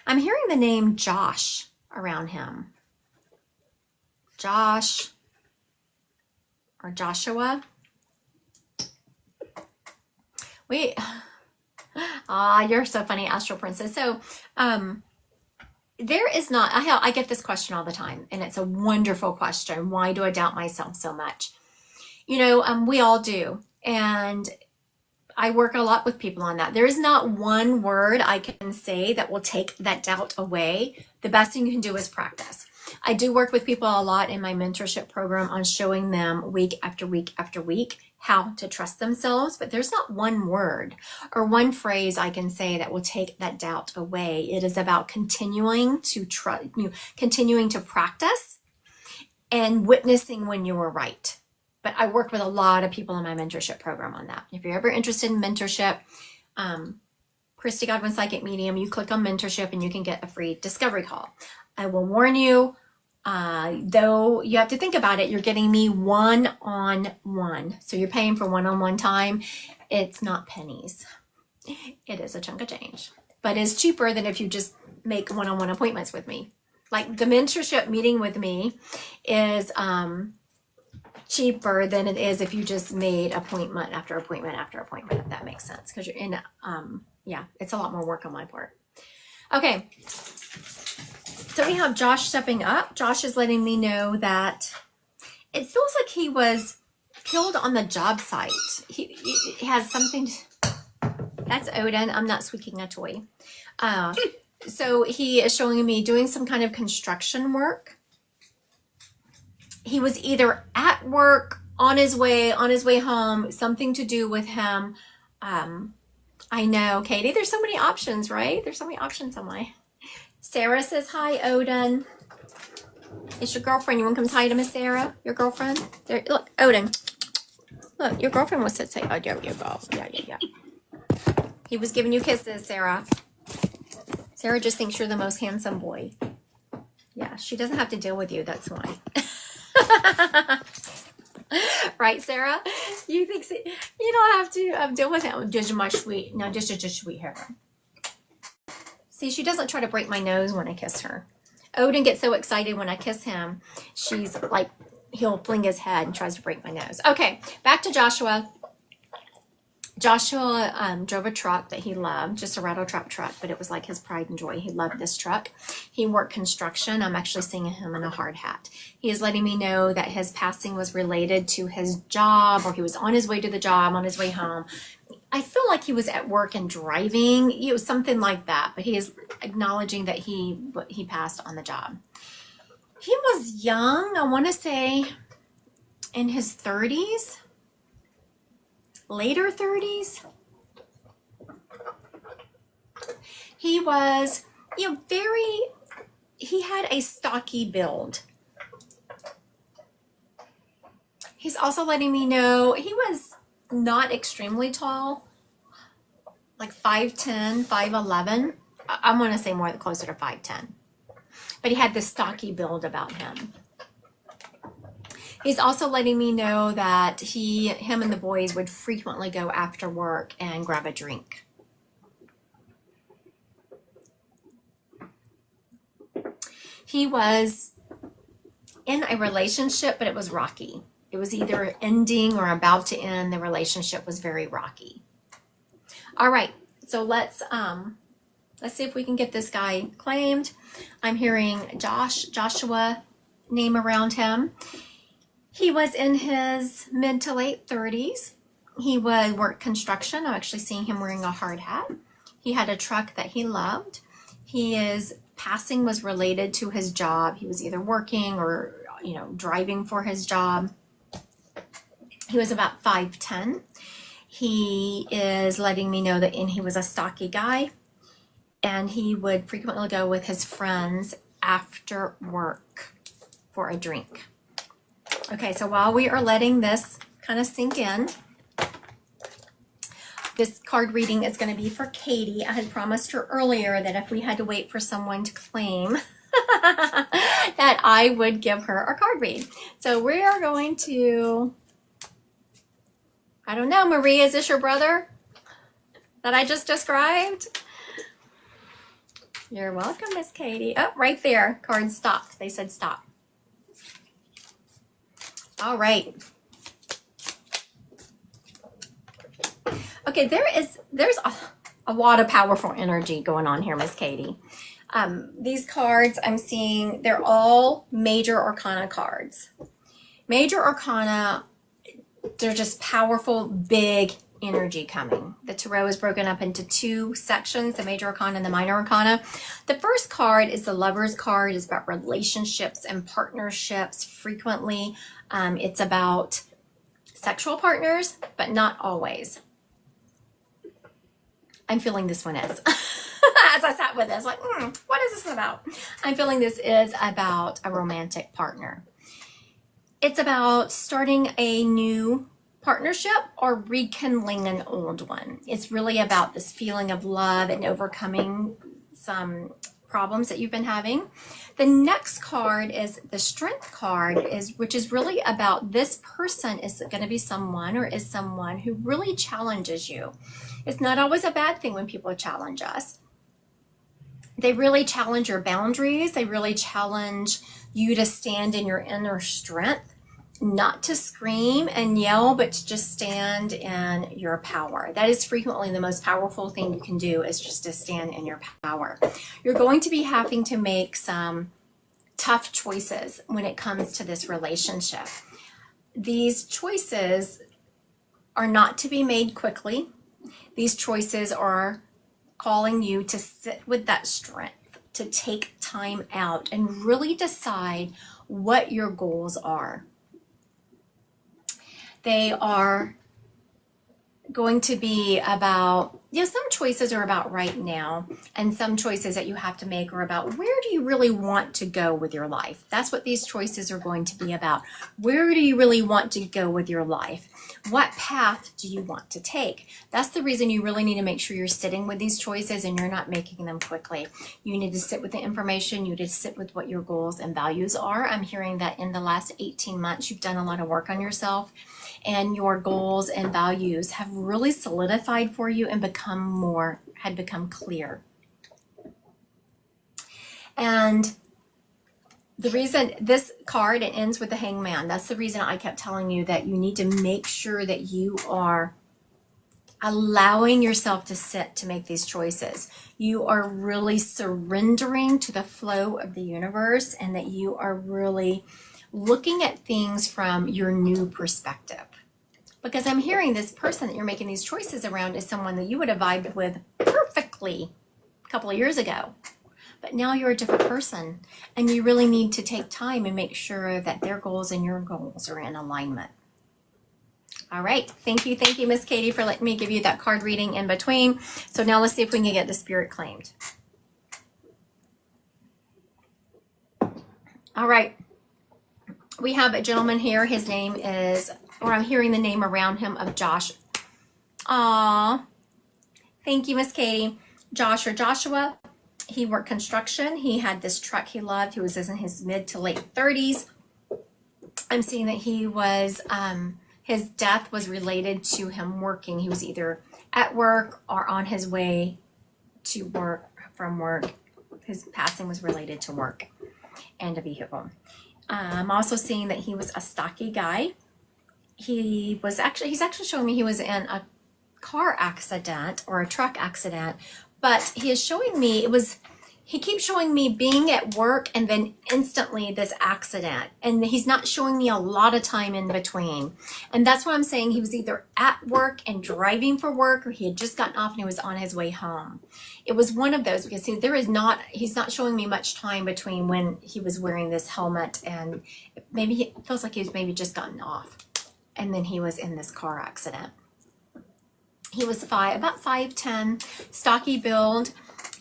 I'm hearing the name Josh around him. Josh or Joshua. You're so funny, Astral Princess. So, there is not, I get this question all the time, and it's a wonderful question. Why do I doubt myself so much? We all do. And I work a lot with people on that. There is not one word I can say that will take that doubt away. The best thing you can do is practice. I do work with people a lot in my mentorship program on showing them week after week after week how to trust themselves, but there's not one word or one phrase I can say that will take that doubt away. It is about continuing to continuing to practice and witnessing when you were right. But I work with a lot of people in my mentorship program on that. If you're ever interested in mentorship, Christy Godwin Psychic Medium, you click on mentorship and you can get a free discovery call. I will warn you, though you have to think about it, you're getting me one-on-one. So you're paying for one-on-one time. It's not pennies. It is a chunk of change. But it's cheaper than if you just make one-on-one appointments with me. Like the mentorship meeting with me is cheaper than it is if you just made appointment after appointment after appointment, if that makes sense. Because you're in, it's a lot more work on my part. Okay. So we have Josh stepping up. Josh is letting me know that it feels like he was killed on the job site. He has something. That's Odin. I'm not squeaking a toy. So he is showing me doing some kind of construction work. He was either at work, on his way home, something to do with him. I know, Katie, there's so many options, right? There's so many options on my. Sarah says, hi, Odin. It's your girlfriend. You want to come say hi to Miss Sarah? Your girlfriend? There, look, Odin. Look, your girlfriend wants to say, oh, there you go. Yeah. He was giving you kisses, Sarah. Sarah just thinks you're the most handsome boy. Yeah, she doesn't have to deal with you. That's why. Right, Sarah? You think you don't have to deal with it. Just my sweet, no, just sweet hair. See, she doesn't try to break my nose when I kiss her. Odin gets so excited when I kiss him. She's like, he'll fling his head and tries to break my nose. Okay, back to Joshua. Joshua drove a truck that he loved, just a rattle trap truck, but it was like his pride and joy. He loved this truck. He worked construction. I'm actually seeing him in a hard hat. He is letting me know that his passing was related to his job, or he was on his way to the job, on his way home. I feel like he was at work and driving, something like that, but he is acknowledging that he passed on the job. He was young, I want to say in his 30s. Later 30s. He was, he had a stocky build. He's also letting me know he was not extremely tall, like 5'10", 5'11". I'm going to say more closer to 5'10". But he had this stocky build about him. He's also letting me know that him and the boys would frequently go after work and grab a drink. He was in a relationship, but it was rocky. It was either ending or about to end. The relationship was very rocky. All right, so let's see if we can get this guy claimed. I'm hearing Joshua name around him. He was in his mid to late 30s. He would work construction. I'm actually seeing him wearing a hard hat. He had a truck that he loved. His passing was related to his job. He was either working or, driving for his job. He was about 5'10". He is letting me know that he was a stocky guy, and he would frequently go with his friends after work for a drink. Okay, so while we are letting this kind of sink in, this card reading is going to be for Katie. I had promised her earlier that if we had to wait for someone to claim that I would give her a card read. So we are going to, I don't know, Marie, is this your brother that I just described? You're welcome, Miss Katie. Oh, right there, card stopped. They said stop. All right. Okay, there's a lot of powerful energy going on here, Miss Katie. These cards I'm seeing, they're all major arcana cards. Major arcana, they're just powerful, big energy coming. The tarot is broken up into two sections, the major arcana and the minor arcana. The first card is the Lover's card. It's about relationships and partnerships. Frequently, it's about sexual partners, but not always. I'm feeling this one is. As I sat with this, like, what is this about? I'm feeling this is about a romantic partner. It's about starting a new partnership or rekindling an old one. It's really about this feeling of love and overcoming some problems that you've been having. The next card is the Strength card, which is really about this person is going to be someone or is someone who really challenges you. It's not always a bad thing when people challenge us. They really challenge your boundaries. They really challenge you to stand in your inner strength, not to scream and yell, but to just stand in your power. That is frequently the most powerful thing you can do, is just to stand in your power. You're going to be having to make some tough choices when it comes to this relationship. These choices are not to be made quickly. These choices are calling you to sit with that strength, to take time out and really decide what your goals are. They are going to be about, some choices are about right now, and some choices that you have to make are about where do you really want to go with your life. That's what these choices are going to be about. Where do you really want to go with your life? What path do you want to take? That's the reason you really need to make sure you're sitting with these choices and you're not making them quickly. You need to sit with the information. You need to sit with what your goals and values are. I'm hearing that in the last 18 months, you've done a lot of work on yourself, and your goals and values have really solidified for you and had become clear. And the reason this card, it ends with the Hangman. That's the reason I kept telling you that you need to make sure that you are allowing yourself to sit to make these choices. You are really surrendering to the flow of the universe, and that you are really looking at things from your new perspective. Because I'm hearing this person that you're making these choices around is someone that you would have vibed with perfectly a couple of years ago. But now you're a different person, and you really need to take time and make sure that their goals and your goals are in alignment. All right. Thank you, Miss Katie, for letting me give you that card reading in between. So now let's see if we can get the spirit claimed. All right. We have a gentleman here. His name is, or I'm hearing the name around him of Josh. Aw. Thank you, Miss Katie. Josh or Joshua. He worked construction. He had this truck he loved. He was in his mid to late 30s. I'm seeing that he was, his death was related to him working. He was either at work or on his way to work from work. His passing was related to work and a vehicle. I'm also seeing that he was a stocky guy. He's actually showing me he was in a car accident or a truck accident, but he is showing me he keeps showing me being at work and then instantly this accident. And he's not showing me a lot of time in between. And that's what I'm saying. He was either at work and driving for work, or he had just gotten off and he was on his way home. It was one of those, because see, he's not showing me much time between when he was wearing this helmet, and maybe it feels like he's maybe just gotten off. And then he was in this car accident. He was about 5'10", stocky build.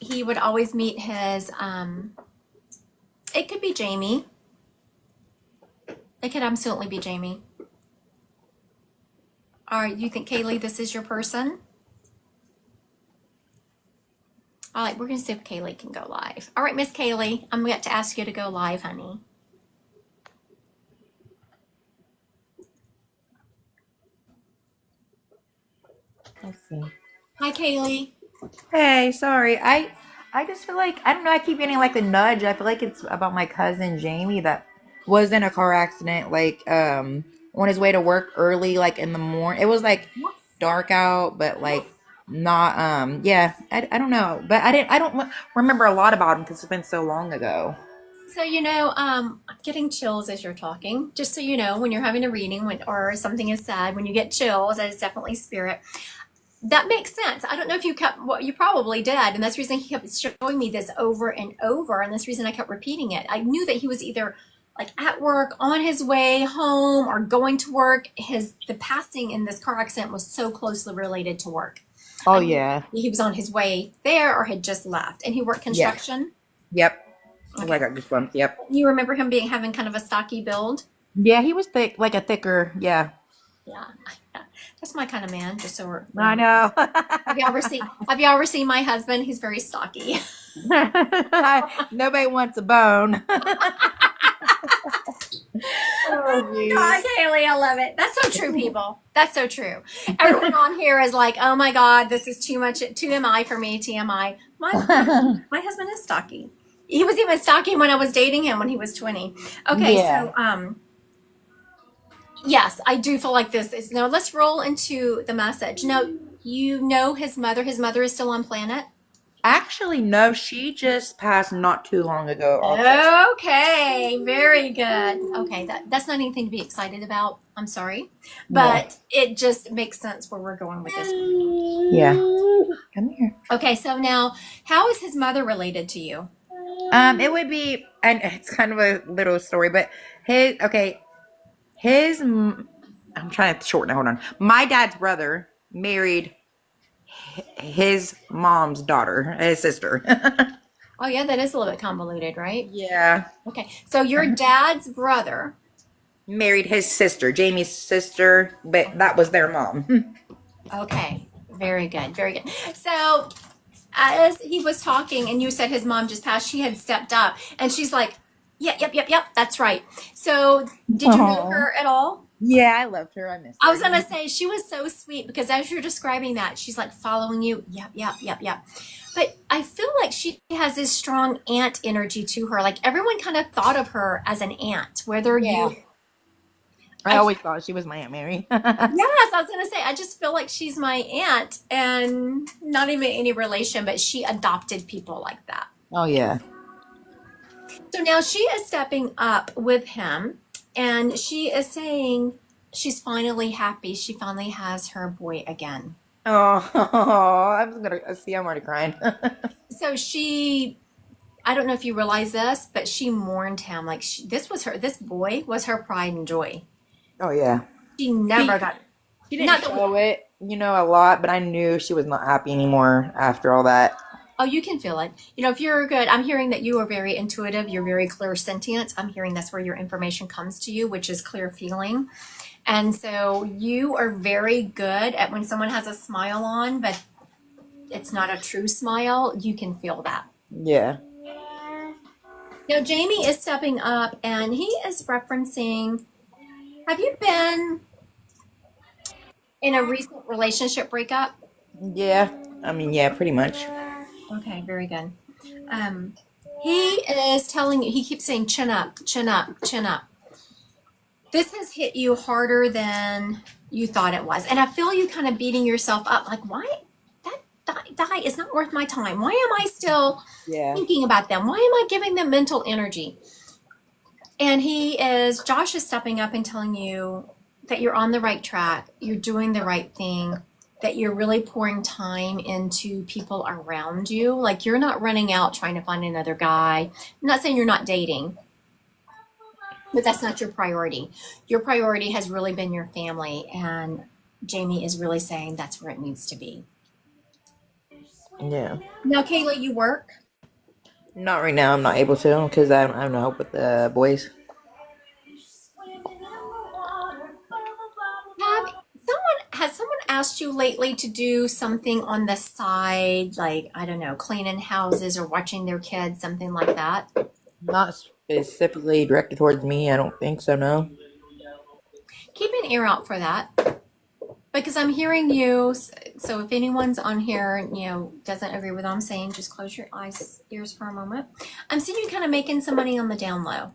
He would always meet his, it could be Jamie. It could absolutely be Jamie. All right, you think, Kaylee, this is your person? All right, we're going to see if Kaylee can go live. All right, Miss Kaylee, I'm going to ask you to go live, honey. Let's see. Hi, Kaylee. Hey, sorry. I just feel like I don't know. I keep getting like a nudge. I feel like it's about my cousin Jamie that was in a car accident, like on his way to work early, like in the morning. It was like dark out, but like not. Yeah. I don't know, but I don't remember a lot about him because it's been so long ago. So, I'm getting chills as you're talking. Just so you know, when you're having a reading or something is said, when you get chills, that is definitely spirit. That makes sense. I don't know if you probably did. And that's the reason he kept showing me this over and over. And that's the reason I kept repeating it. I knew that he was either like at work, on his way home, or going to work. The passing in this car accident was so closely related to work. Oh yeah. He was on his way there or had just left. And he worked construction. Yep. Okay. Like I just bumped. Yep. You remember him having kind of a stocky build? Yeah, he was thick, like a thicker. Yeah. Yeah. That's my kind of man, just so we're. I know. Have you ever seen my husband? He's very stocky. Nobody wants a bone. Oh, geez. God, Haley, I love it. That's so true, people. That's so true. Everyone on here is like, oh my God, this is too much, TMI for me, TMI. My husband is stocky. He was even stocky when I was dating him when he was 20. Okay, Yeah. so yes, I do feel like this is now. Let's roll into the message. Now, his mother. His mother is still on planet. Actually, no, she just passed not too long ago. Also. Okay, very good. Okay, that's not anything to be excited about. I'm sorry, but it just makes sense where we're going with this. Yeah. Come here. Okay, so now, how is his mother related to you? It would be, and it's kind of a little story, but I'm trying to shorten it. Hold on. My dad's brother married his mom's daughter, his sister. Oh yeah, that is a little bit convoluted, right? Yeah. Okay, so your dad's brother. Married his sister, Jamie's sister, but that was their mom. Okay, very good, very good. So as he was talking and you said his mom just passed, she had stepped up and she's like, yep, that's right. So did you know her at all? Yeah, I loved her. I missed her. I was going to say she was so sweet because as you're describing that, she's like following you. Yep. But I feel like she has this strong aunt energy to her. Like everyone kind of thought of her as an aunt, whether you. I always thought she was my Aunt Mary. Yes, I was going to say, I just feel like she's my aunt and not even any relation, but she adopted people like that. Oh, yeah. So now she is stepping up with him and she is saying she's finally happy. She finally has her boy again. Oh, I'm already crying. So I don't know if you realize this, but she mourned him. Like this boy was her pride and joy. Oh, yeah. She never got. She didn't show it, a lot, but I knew she was not happy anymore after all that. Oh, you can feel it. If you're good, I'm hearing that you are very intuitive. You're very clairsentient. I'm hearing that's where your information comes to you, which is clear feeling. And so you are very good at when someone has a smile on, but it's not a true smile. You can feel that. Yeah. Now, Jamie is stepping up and he is referencing, have you been in a recent relationship breakup? Yeah. Yeah, pretty much. Okay, very good. He is telling you, he keeps saying, chin up, chin up, chin up. This has hit you harder than you thought it was. And I feel you kind of beating yourself up like, why? That die is not worth my time. Why am I still Yeah. thinking about them. Why am I giving them mental energy? And Josh is stepping up and telling you that you're on the right track, you're doing the right thing, that you're really pouring time into people around you. Like you're not running out trying to find another guy. I'm not saying you're not dating, but that's not your priority. Your priority has really been your family, and Jamie is really saying that's where it needs to be. Yeah. Now, Kayla, you work? Not right now. I'm not able to because I don't know help with the boys. Has someone asked you lately to do something on the side, like, I don't know, cleaning houses or watching their kids, something like that? Not specifically directed towards me. I don't think so. No. Keep an ear out for that because I'm hearing you. So if anyone's on here, doesn't agree with what I'm saying, just close your ears for a moment. I'm seeing you kind of making some money on the down low,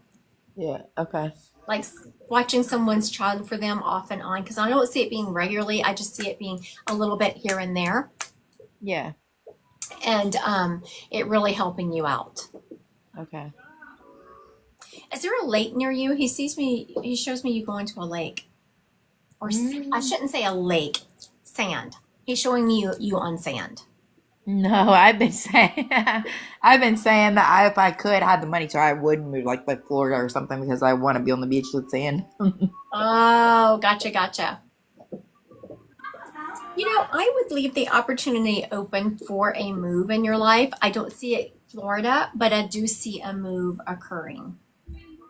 Yeah. Okay. like watching someone's child for them off and on, because I don't see it being regularly. I just see it being a little bit here and there, Yeah. and it really helping you out. Okay. Is there a lake near you? He shows me you going to a lake. Or I shouldn't say a lake, sand. He's showing me you on sand. No, I've been saying that if I could have the money, so I would move like Florida or something because I want to be on the beach with sand. Oh, gotcha. I would leave the opportunity open for a move in your life. I don't see it Florida, but I do see a move occurring.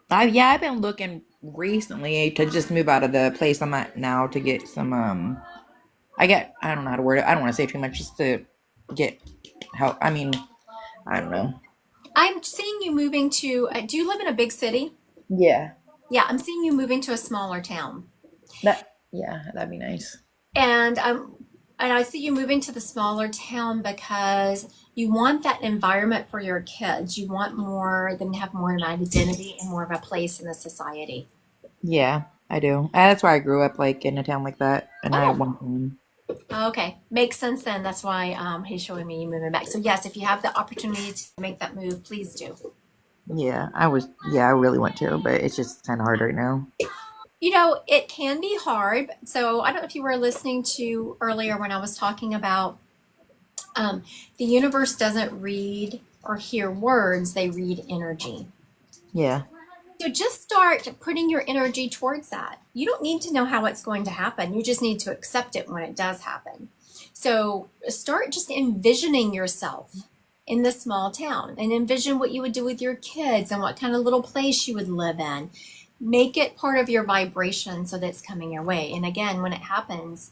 I've been looking recently to just move out of the place I'm at now to get some I don't know how to word it. I don't want to say too much, just to get help. I mean, I don't know. I'm seeing you moving to, do you live in a big city? Yeah. Yeah, I'm seeing you moving to a smaller town. That'd be nice. And I see you moving to the smaller town because you want that environment for your kids. You want them to have more of an identity and more of a place in the society. Yeah, I do. That's why I grew up like in a town like that, and I want one. Okay, makes sense then. That's why he's showing me you moving back. So yes, if you have the opportunity to make that move, please do. Yeah, I really want to, but it's just kind of hard right now. It can be hard. So I don't know if you were listening to earlier when I was talking about the universe doesn't read or hear words, they read energy. Yeah. So just start putting your energy towards that. You don't need to know how it's going to happen. You just need to accept it when it does happen. So start just envisioning yourself in the small town and envision what you would do with your kids and what kind of little place you would live in. Make it part of your vibration so that it's coming your way. And again, when it happens,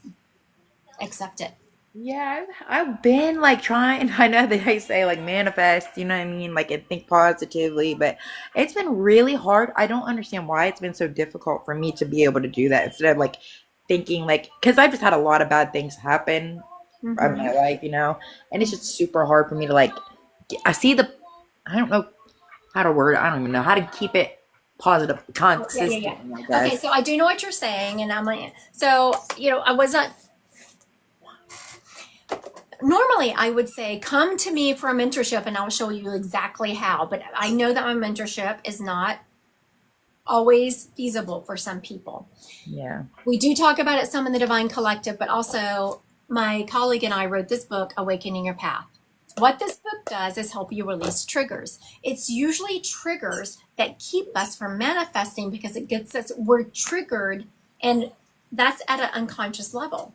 accept it. Yeah, I've been like trying. I know that they say like manifest, you know what I mean, like and think positively, but it's been really hard. I don't understand why it's been so difficult for me to be able to do that instead of like thinking like because I've just had a lot of bad things happen in my life, and it's just super hard for me to like. I don't know how to word it. I don't even know how to keep it positive, consistent. Yeah. I guess. Okay, so I do know what you're saying, and I'm like, I was not. Normally, I would say, come to me for a mentorship and I'll show you exactly how. But I know that my mentorship is not always feasible for some people. Yeah. We do talk about it some in the Divine Collective, but also my colleague and I wrote this book, Awakening Your Path. What this book does is help you release triggers. It's usually triggers that keep us from manifesting because it gets us, we're triggered, and that's at an unconscious level.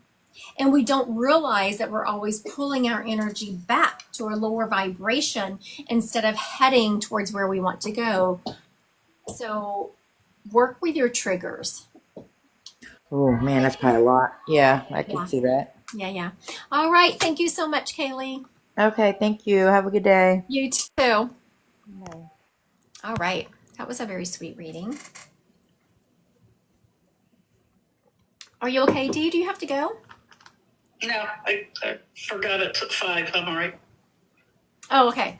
And we don't realize that we're always pulling our energy back to a lower vibration instead of heading towards where we want to go. So work with your triggers. Oh man, that's probably a lot. Yeah, I can see that. Yeah. All right. Thank you so much, Kaylee. Okay, thank you. Have a good day. You too. All right. That was a very sweet reading. Are you okay, Dee? Do you have to go? No, I forgot it's at 5. I'm all right. Oh, okay.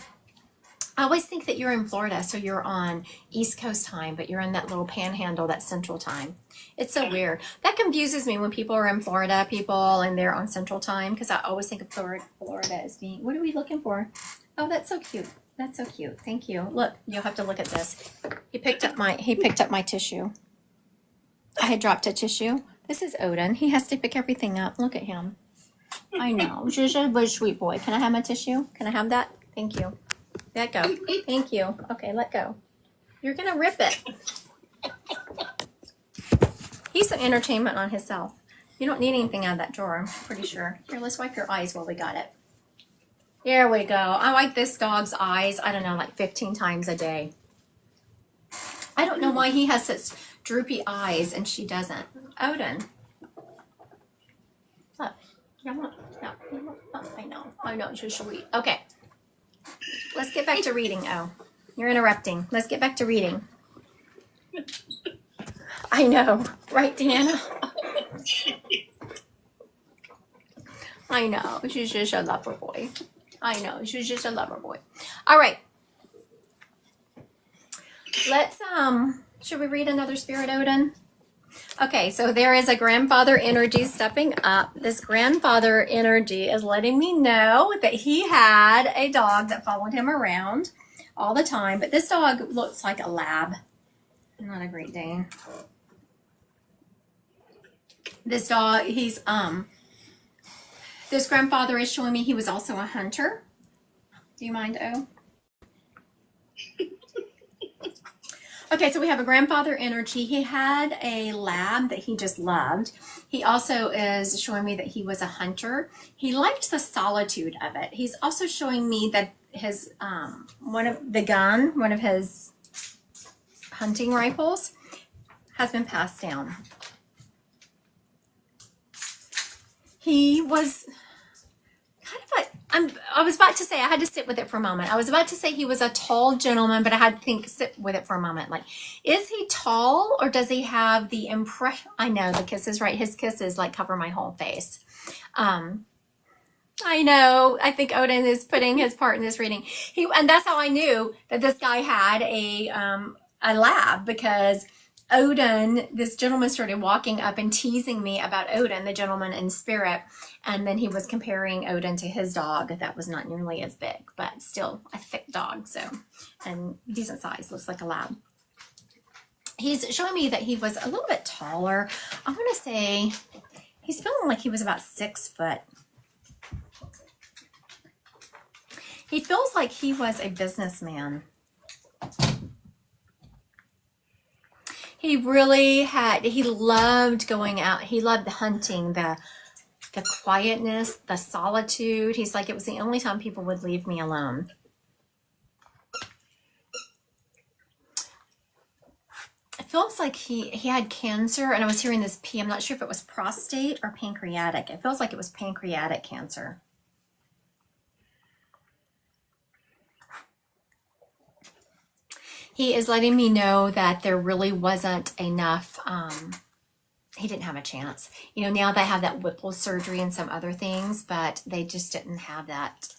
I always think that you're in Florida, so you're on East Coast time, but you're in that little panhandle, that Central time. It's so weird. That confuses me when people are in Florida, and they're on Central time, because I always think of Florida as being, what are we looking for? Oh, that's so cute. That's so cute. Thank you. Look, you'll have to look at this. He picked up my tissue. I had dropped a tissue. This is Odin. He has to pick everything up. Look at him. I know. He's a very sweet boy. Can I have my tissue? Can I have that? Thank you. Let go. Thank you. Okay, let go. You're gonna rip it. He's an entertainment on himself. You don't need anything out of that drawer, I'm pretty sure. Here, let's wipe your eyes while we got it. There we go. I wipe this dog's eyes, I don't know, like 15 times a day. I don't know why he has such droopy eyes and she doesn't. Odin. Look. I know, she's sweet. Okay. Let's get back to reading. Oh, you're interrupting. Let's get back to reading. I know. Right, Deanna? I know. She's just a lover boy. I know. She's just a lover boy. All right. Let's, should we read another spirit, Odin? Okay, so there is a grandfather energy stepping up. This grandfather energy is letting me know that he had a dog that followed him around all the time, but this dog looks like a lab, not a Great Dane. This dog, this grandfather is showing me he was also a hunter. Do you mind, O? Okay, so we have a grandfather energy. He had a lab that he just loved. He also is showing me that he was a hunter. He liked the solitude of it. He's also showing me that his one of his hunting rifles has been passed down. He was kind of like, I was about to say, I had to sit with it for a moment. I was about to say he was a tall gentleman, but I had to sit with it for a moment. Like, is he tall or does he have the impression? I know the kisses, right? His kisses like cover my whole face. I know. I think Odin is putting his part in this reading. And that's how I knew that this guy had a lab, because Odin, this gentleman started walking up and teasing me about Odin, the gentleman in spirit. And then he was comparing Odin to his dog that was not nearly as big, but still a thick dog. So, and decent size, looks like a lab. He's showing me that he was a little bit taller. I want to say he's feeling like he was about 6 foot. He feels like he was a businessman. He loved going out. He loved hunting, the quietness, the solitude. He's like, it was the only time people would leave me alone. It feels like he had cancer, and I was hearing this P. I'm not sure if it was prostate or pancreatic. It feels like it was pancreatic cancer. He is letting me know that there really wasn't enough, he didn't have a chance. You know, now they have that Whipple surgery and some other things, but they just didn't have that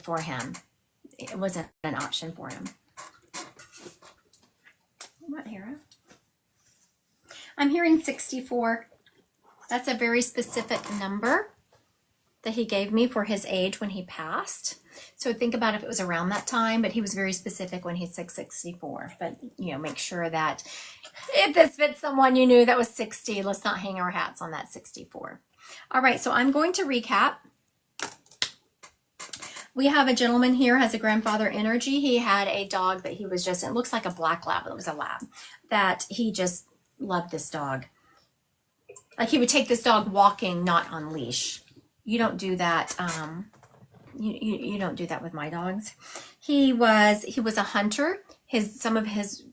for him. It wasn't an option for him. What, Hera? I'm hearing 64. That's a very specific number that he gave me for his age when he passed. So think about if it was around that time, but he was very specific when he said 64. But, you know, make sure that if this fits someone you knew that was 60, let's not hang our hats on that 64. All right, so I'm going to recap. We have a gentleman here, has a grandfather energy. He had a dog that he was just, it looks like a black lab, it was a lab, that he just loved this dog. Like he would take this dog walking, not on leash. You don't do that. You don't do that with my dogs. He was a hunter. Some of his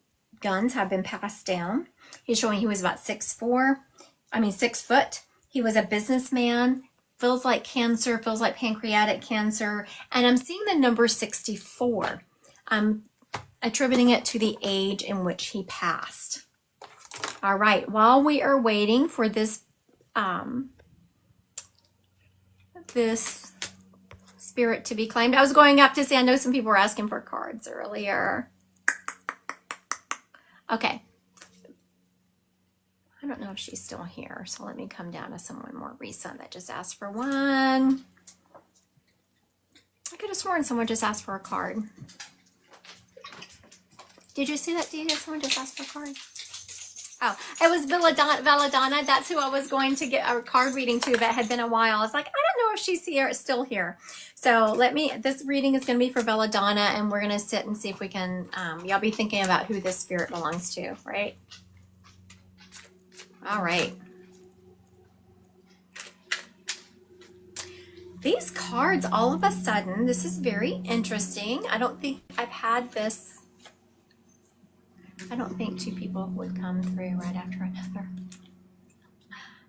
guns have been passed down. He's showing he was about 6 foot. He was a businessman. Feels like cancer, feels like pancreatic cancer. And I'm seeing the number 64. I'm attributing it to the age in which he passed. All right, while we are waiting for this this spirit to be claimed. I was going up to say, I know some people were asking for cards earlier. Okay. I don't know if she's still here, so let me come down to someone more recent that just asked for one. I could have sworn someone just asked for a card. Did you see that, Dina? Someone just asked for a card. Oh, it was Belladonna. That's who I was going to get a card reading to, but it had been a while. I was like, I don't know if she's here, still here. So this reading is going to be for Belladonna, and we're going to sit and see if we can, y'all be thinking about who this spirit belongs to, right? All right. These cards, all of a sudden, this is very interesting. I don't think I've had this. I don't think two people would come through right after another.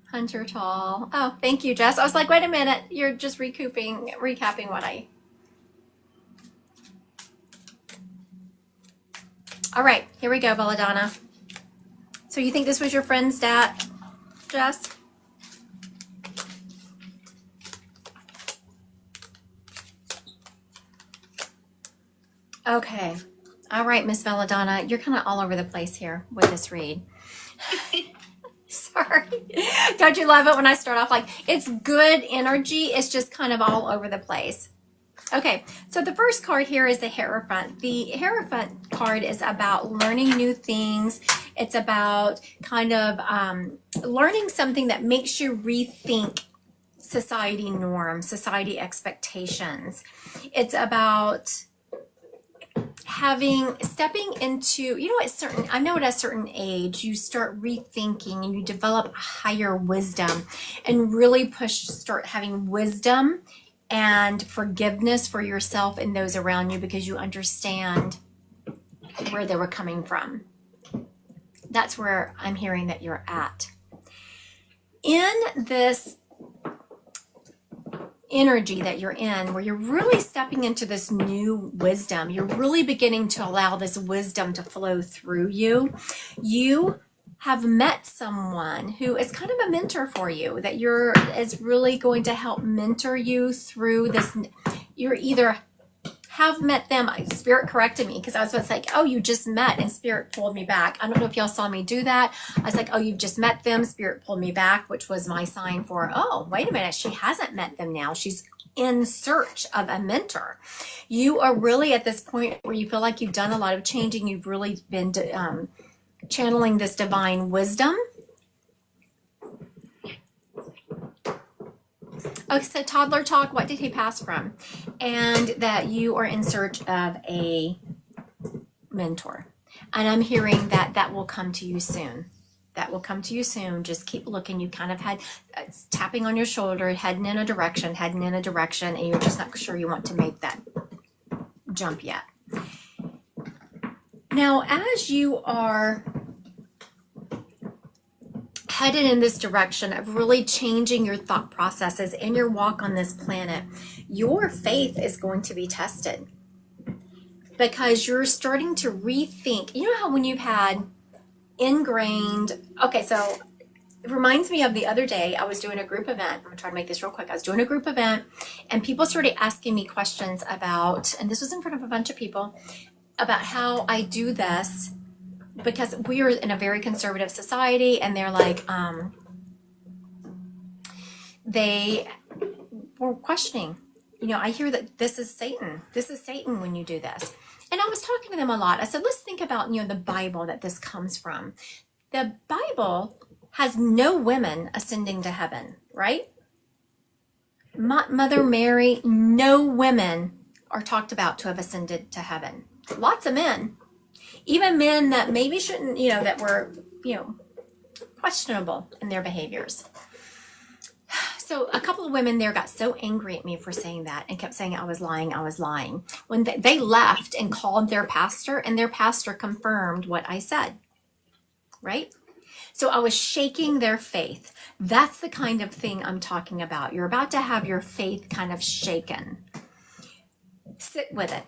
Hunter Tall. Oh, thank you, Jess. I was like, wait a minute. You're just recapping what I... All right, here we go, Belladonna. So you think this was your friend's dad, Jess? Okay. All right, Miss Belladonna, you're kind of all over the place here with this read. Sorry. Don't you love it when I start off like, it's good energy, it's just kind of all over the place. Okay, so the first card here is the Hierophant. The Hierophant card is about learning new things. It's about kind of learning something that makes you rethink society norms, society expectations. It's about stepping into, I know at a certain age you start rethinking and you develop higher wisdom and really start having wisdom and forgiveness for yourself and those around you because you understand where they were coming from. That's where I'm hearing that you're at. In this energy that you're in, where you're really stepping into this new wisdom, you're really beginning to allow this wisdom to flow through you. You have met someone who is kind of a mentor for you, that is really going to help mentor you through this. You're either have met them. Spirit corrected me because I was like, oh, you just met, and Spirit pulled me back. I don't know if y'all saw me do that. I was like, oh, you've just met them. Spirit pulled me back, which was my sign for, oh, wait a minute, she hasn't met them now. She's in search of a mentor. You are really at this point where you feel like you've done a lot of changing. You've really been channeling this divine wisdom. Okay, so toddler talk, what did he pass from? And that you are in search of a mentor. And I'm hearing that will come to you soon. That will come to you soon. Just keep looking. You kind of had tapping on your shoulder, heading in a direction, and you're just not sure you want to make that jump yet. Now, as you are headed in this direction of really changing your thought processes in your walk on this planet, your faith is going to be tested because you're starting to rethink. You know how when you've had ingrained, okay, so it reminds me of the other day, I was doing a group event. I'm gonna try to make this real quick. I was doing a group event and people started asking me questions about, and this was in front of a bunch of people, about how I do this, because we are in a very conservative society, and they're like, they were questioning, I hear that this is Satan when you do this. And I was talking to them a lot. I said, let's think about, the Bible that this comes from. The Bible has no women ascending to heaven, right? Mother Mary, no women are talked about to have ascended to heaven. Lots of men. Even men that maybe shouldn't, that were, questionable in their behaviors. So a couple of women there got so angry at me for saying that and kept saying I was lying. When they left and called their pastor, and their pastor confirmed what I said, right? So I was shaking their faith. That's the kind of thing I'm talking about. You're about to have your faith kind of shaken. Sit with it.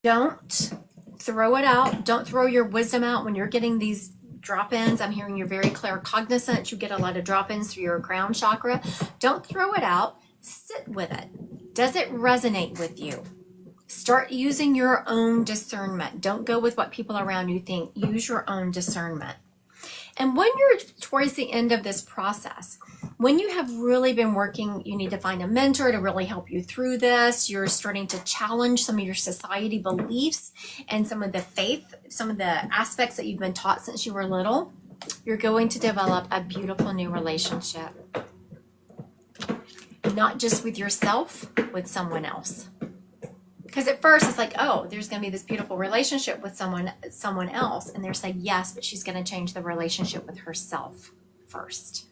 Don't throw it out. Don't throw your wisdom out when you're getting these drop-ins. I'm hearing you're very claircognizant. You get a lot of drop-ins through your crown chakra. Don't throw it out. Sit with it. Does it resonate with you? Start using your own discernment. Don't go with what people around you think. Use your own discernment. And when you're towards the end of this process, when you have really been working, you need to find a mentor to really help you through this. You're starting to challenge some of your society beliefs and some of the faith, some of the aspects that you've been taught since you were little. You're going to develop a beautiful new relationship. Not just with yourself, with someone else. Because at first it's like, oh, there's going to be this beautiful relationship with someone else. And they're saying, yes, but she's going to change the relationship with herself first.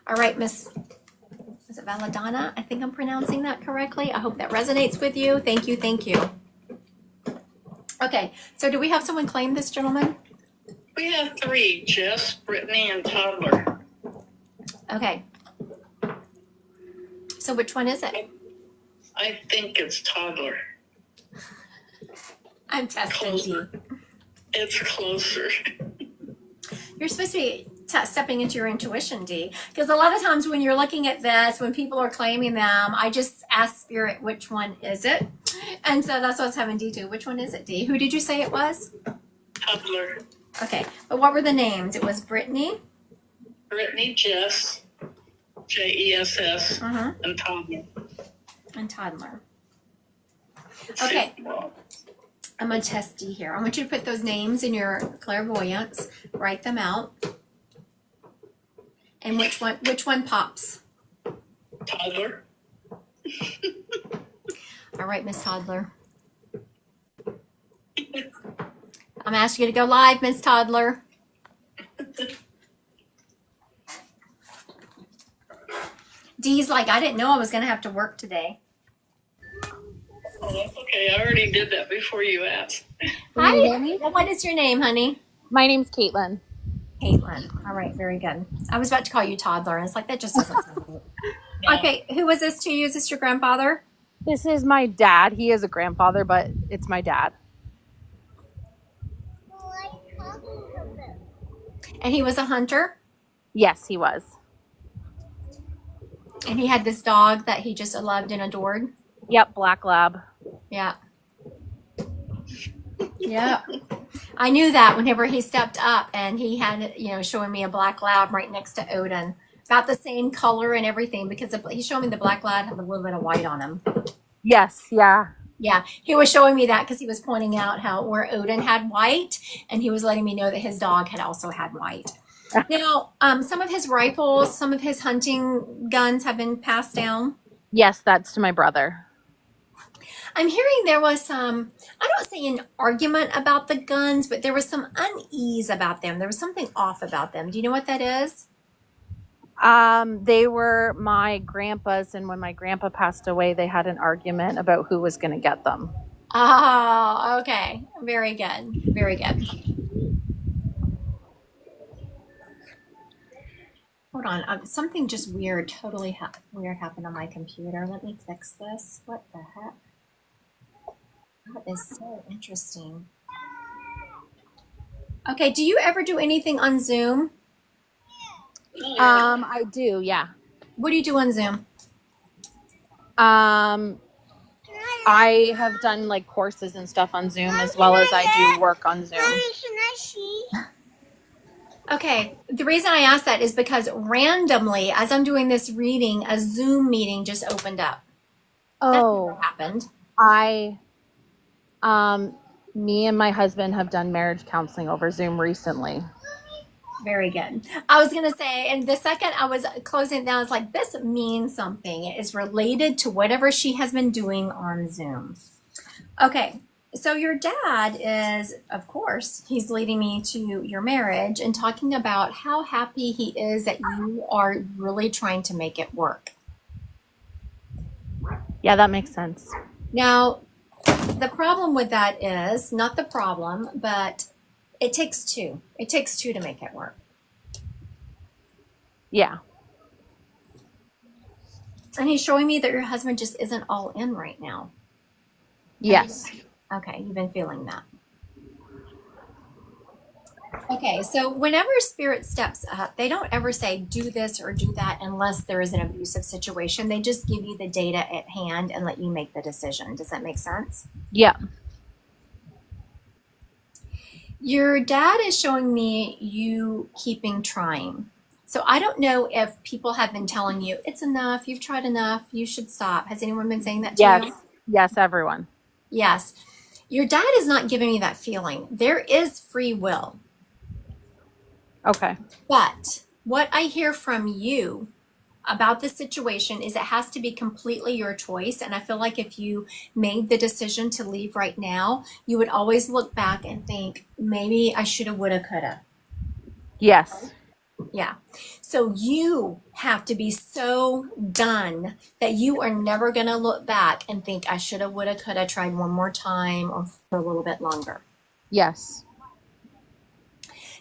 All right, is it Valadana? I think I'm pronouncing that correctly. I hope that resonates with you. Thank you. Thank you. Okay, so do we have someone claim this gentleman? We have 3, Jess, Brittany, and Toddler. Okay. So which one is it? I think it's Toddler. I'm testing you. It's closer. You're supposed to be stepping into your intuition, Dee. Because a lot of times when you're looking at this, when people are claiming them, I just ask Spirit, which one is it? And so that's what I was having Dee do. Which one is it, Dee? Who did you say it was? Toddler. Okay. But what were the names? It was Brittany? Brittany, Jess, Jess, and Toddler. And Toddler. Okay. I'm going to test Dee here. I want you to put those names in your clairvoyance. Write them out. And which one pops? Toddler. All right, Miss Toddler. I'm asking you to go live, Miss Toddler. Dee's like, I didn't know I was going to have to work today. Oh, that's okay. I already did that before you asked. Hi. you hear me? What is your name, honey? My name's Caitlin. Caitlin. All right, very good. I was about to call you Toddler, and it's like, that just doesn't sound right. No. Okay, who was this to you? Is this your grandfather? This is my dad. He is a grandfather, but it's my dad. And he was a hunter, Yes, he was. and he had this dog that he just loved and adored. Yep, Black Lab. Yeah. Yeah. I knew that whenever he stepped up and he had, showing me a black lab right next to Odin. About the same color and everything, because he showed me the black lab had a little bit of white on him. Yes, yeah. Yeah, he was showing me that because he was pointing out how where Odin had white, and he was letting me know that his dog had also had white. Now, some of his rifles, some of his hunting guns have been passed down. Yes, that's to my brother. I'm hearing there was some, I don't say an argument about the guns, but there was some unease about them. There was something off about them. Do you know what that is? They were my grandpa's, and when my grandpa passed away, they had an argument about who was going to get them. Oh, okay. Very good. Very good. Hold on. Something just weird, totally weird happened on my computer. Let me fix this. What the heck? That is so interesting. Okay, do you ever do anything on Zoom? I do, yeah. What do you do on Zoom? I have done like courses and stuff on Zoom, as well as I do work on Zoom. Okay, the reason I asked that is because randomly, as I'm doing this reading, a Zoom meeting just opened up. That's never happened. Me and my husband have done marriage counseling over Zoom recently. Very good. I was going to say, and the second I was closing it down, it's like, this means something. It is related to whatever she has been doing on Zoom. Okay, so your dad is, of course, he's leading me to your marriage and talking about how happy he is that you are really trying to make it work. Yeah, that makes sense. Now, the problem with that is, not the problem, but it takes two. It takes two to make it work. Yeah. And he's showing me that your husband just isn't all in right now. Yes. Okay, you've been feeling that. Okay, so whenever spirit steps up, they don't ever say do this or do that unless there is an abusive situation. They just give you the data at hand and let you make the decision. Does that make sense? Yeah. Your dad is showing me you keeping trying. So I don't know if people have been telling you it's enough, you've tried enough, you should stop. Has anyone been saying that to Yes. you? Yes, everyone. Yes. Your dad is not giving me that feeling. There is free will. Okay. But what I hear from you about the situation is it has to be completely your choice. And I feel like if you made the decision to leave right now, you would always look back and think, maybe I shoulda, woulda, coulda. Yes. Yeah. So you have to be so done that you are never going to look back and think, I shoulda, woulda, coulda tried one more time or for a little bit longer. Yes.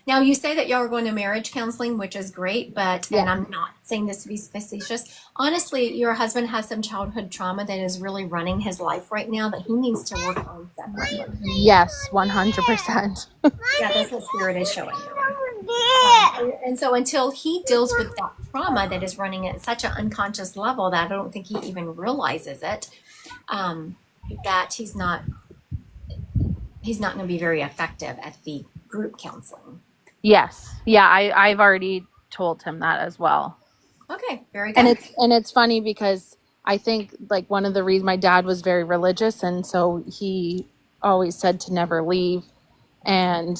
Now, you say that y'all are going to marriage counseling, which is great, but, Yeah. and I'm not saying this to be facetious, honestly, your husband has some childhood trauma that is really running his life right now that he needs to work on separately. Yes, 100%. Yeah, that's what Spirit is showing you. And so until he deals with that trauma that is running at such an unconscious level that I don't think he even realizes it, that he's not going to be very effective at the group counseling. Yes. Yeah, I've already told him that as well. Okay, very And good. it's funny because I think like one of the reasons my dad was very religious, and so he always said to never leave. And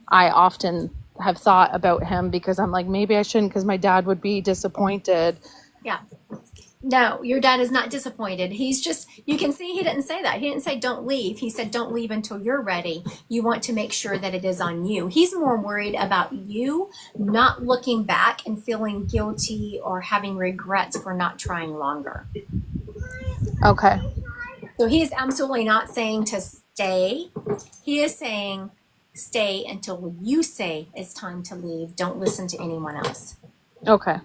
I often have thought about him because I'm like, maybe I shouldn't, because my dad would be disappointed. Yeah. No, your dad is not disappointed. He's just, you can see he didn't say that. He didn't say don't leave. He said don't leave until you're ready. You want to make sure that it is on you. He's more worried about you not looking back and feeling guilty or having regrets for not trying longer. Okay. So he is absolutely not saying to stay. He is saying stay until you say it's time to leave. Don't listen to anyone else. Okay.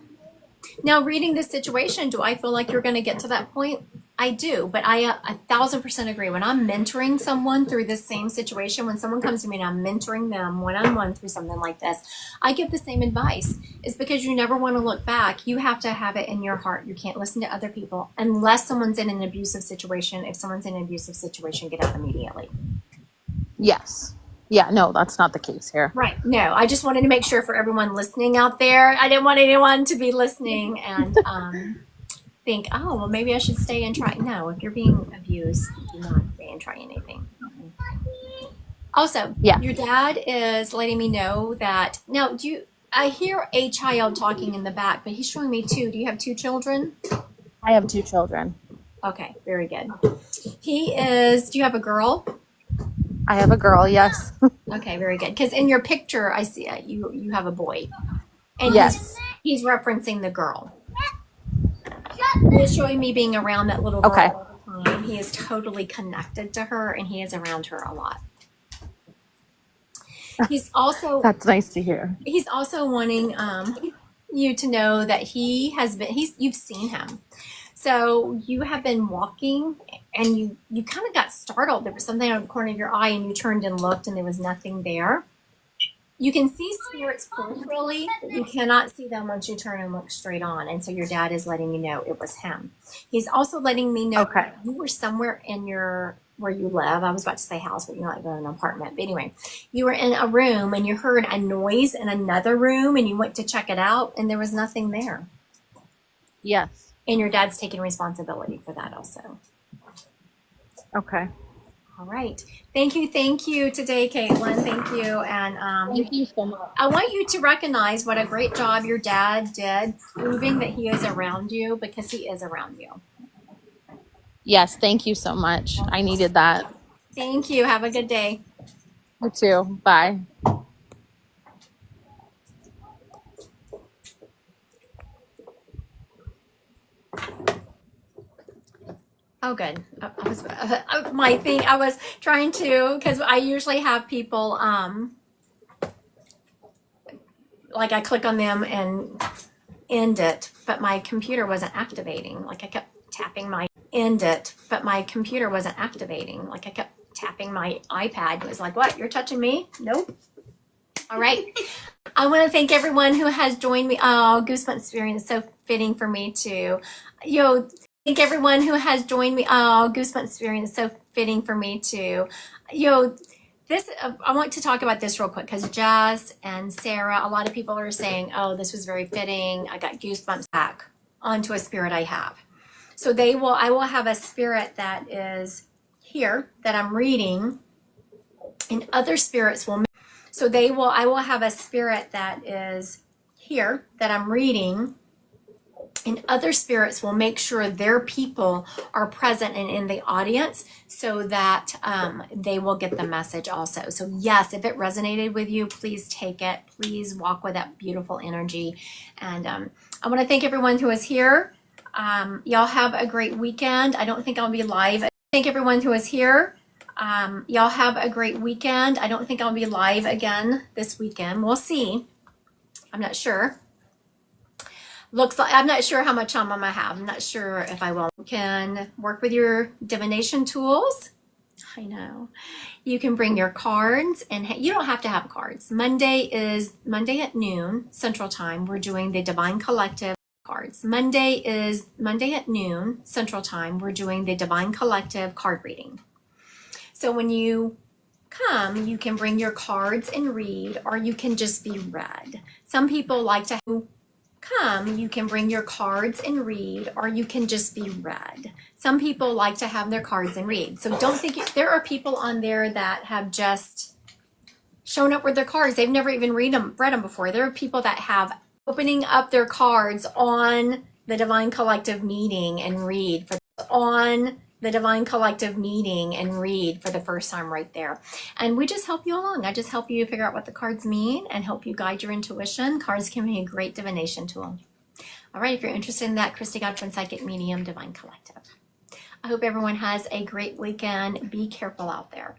Now, reading this situation, do I feel like you're going to get to that point? I do, but I 1,000% agree. When I'm mentoring someone through this same situation, when someone comes to me and I'm mentoring them one-on-one through something like this, I give the same advice. It's because you never want to look back. You have to have it in your heart. You can't listen to other people unless someone's in an abusive situation. If someone's in an abusive situation, get out immediately. Yes. Yeah, no, that's not the case here. Right. No, I just wanted to make sure for everyone listening out there, I didn't want anyone to be listening and think, oh, well, maybe I should stay and try. No, if you're being abused, do not stay and try anything. Also, Yeah. your dad is letting me know that now. I hear a child talking in the back, but he's showing me two. Do you have two children? I have 2 children. Okay, very good. He is. Do you have a girl? I have a girl, yes. Okay, very good. Because in your picture, I see you have a boy, and Yes. he's referencing the girl. He's showing me being around that little girl Okay. all the time. He is totally connected to her, and he is around her a lot. He's also That's nice to hear. wanting you to know that he has been. You've seen him. So you have been walking and you kind of got startled. There was something on the corner of your eye and you turned and looked and there was nothing there. You can see spirits peripherally, but you cannot see them once you turn and look straight on. And so your dad is letting you know it was him. He's also letting me know Okay. you were somewhere in where you live. I was about to say house, but you're not in an apartment. But anyway, you were in a room and you heard a noise in another room and you went to check it out and there was nothing there. Yes. And your dad's taking responsibility for that also. Okay. All right. Thank you today, Caitlin. Thank you. And Thank you so much. I want you to recognize what a great job your dad did proving that he is around you because he is around you. Yes, thank you so much. I needed that. Thank you. Have a good day. You too. Bye. Oh, good. I was trying to, because I usually have people, like I click on them and end it, but my computer wasn't activating. Like I kept tapping my end it, but my computer wasn't activating. Like I kept tapping my iPad. It was like, what? You're touching me? Nope. All right. I want to thank everyone who has joined me. Oh, Goosebumps Experience, so fitting for me too. Thank everyone who has joined me. Oh, Goosebumps Experience, so fitting for me too. this, I want to talk about this real quick because Jazz and Sarah, a lot of people are saying, oh, this was very fitting. I got goosebumps back onto a spirit I have. So I will have a spirit that is here that I'm reading, and other spirits will, I will have a spirit that is here that I'm reading, and other spirits will make sure their people are present and in the audience so that they will get the message also. So yes, if it resonated with you, please take it. Please walk with that beautiful energy. And I want to thank everyone who is here. Y'all have a great weekend. I don't think I'll be live. Thank everyone who is here. Y'all have a great weekend. I don't think I'll be live again this weekend. We'll see. I'm not sure. Looks like I'm not sure how much I'm gonna have. I'm not sure if I will. You can work with your divination tools. I know. You can bring your cards, and you don't have to have cards. Monday at noon Central Time. We're doing the Divine Collective cards. Monday at noon Central Time. We're doing the Divine Collective card reading. So when you come, you can bring your cards and read, or you can just be read. Some people like to come, you can bring your cards and read, or you can just be read. Some people like to have their cards and read. So don't think there are people on there that have just shown up with their cards. They've never even read them before. There are people that have opening up their cards on the Divine Collective meeting and read for the first time right there. And we just help you along. I just help you figure out what the cards mean and help you guide your intuition. Cards can be a great divination tool. All right, if you're interested in that, Christy Godwin, Psychic Medium, Divine Collective. I hope everyone has a great weekend. Be careful out there.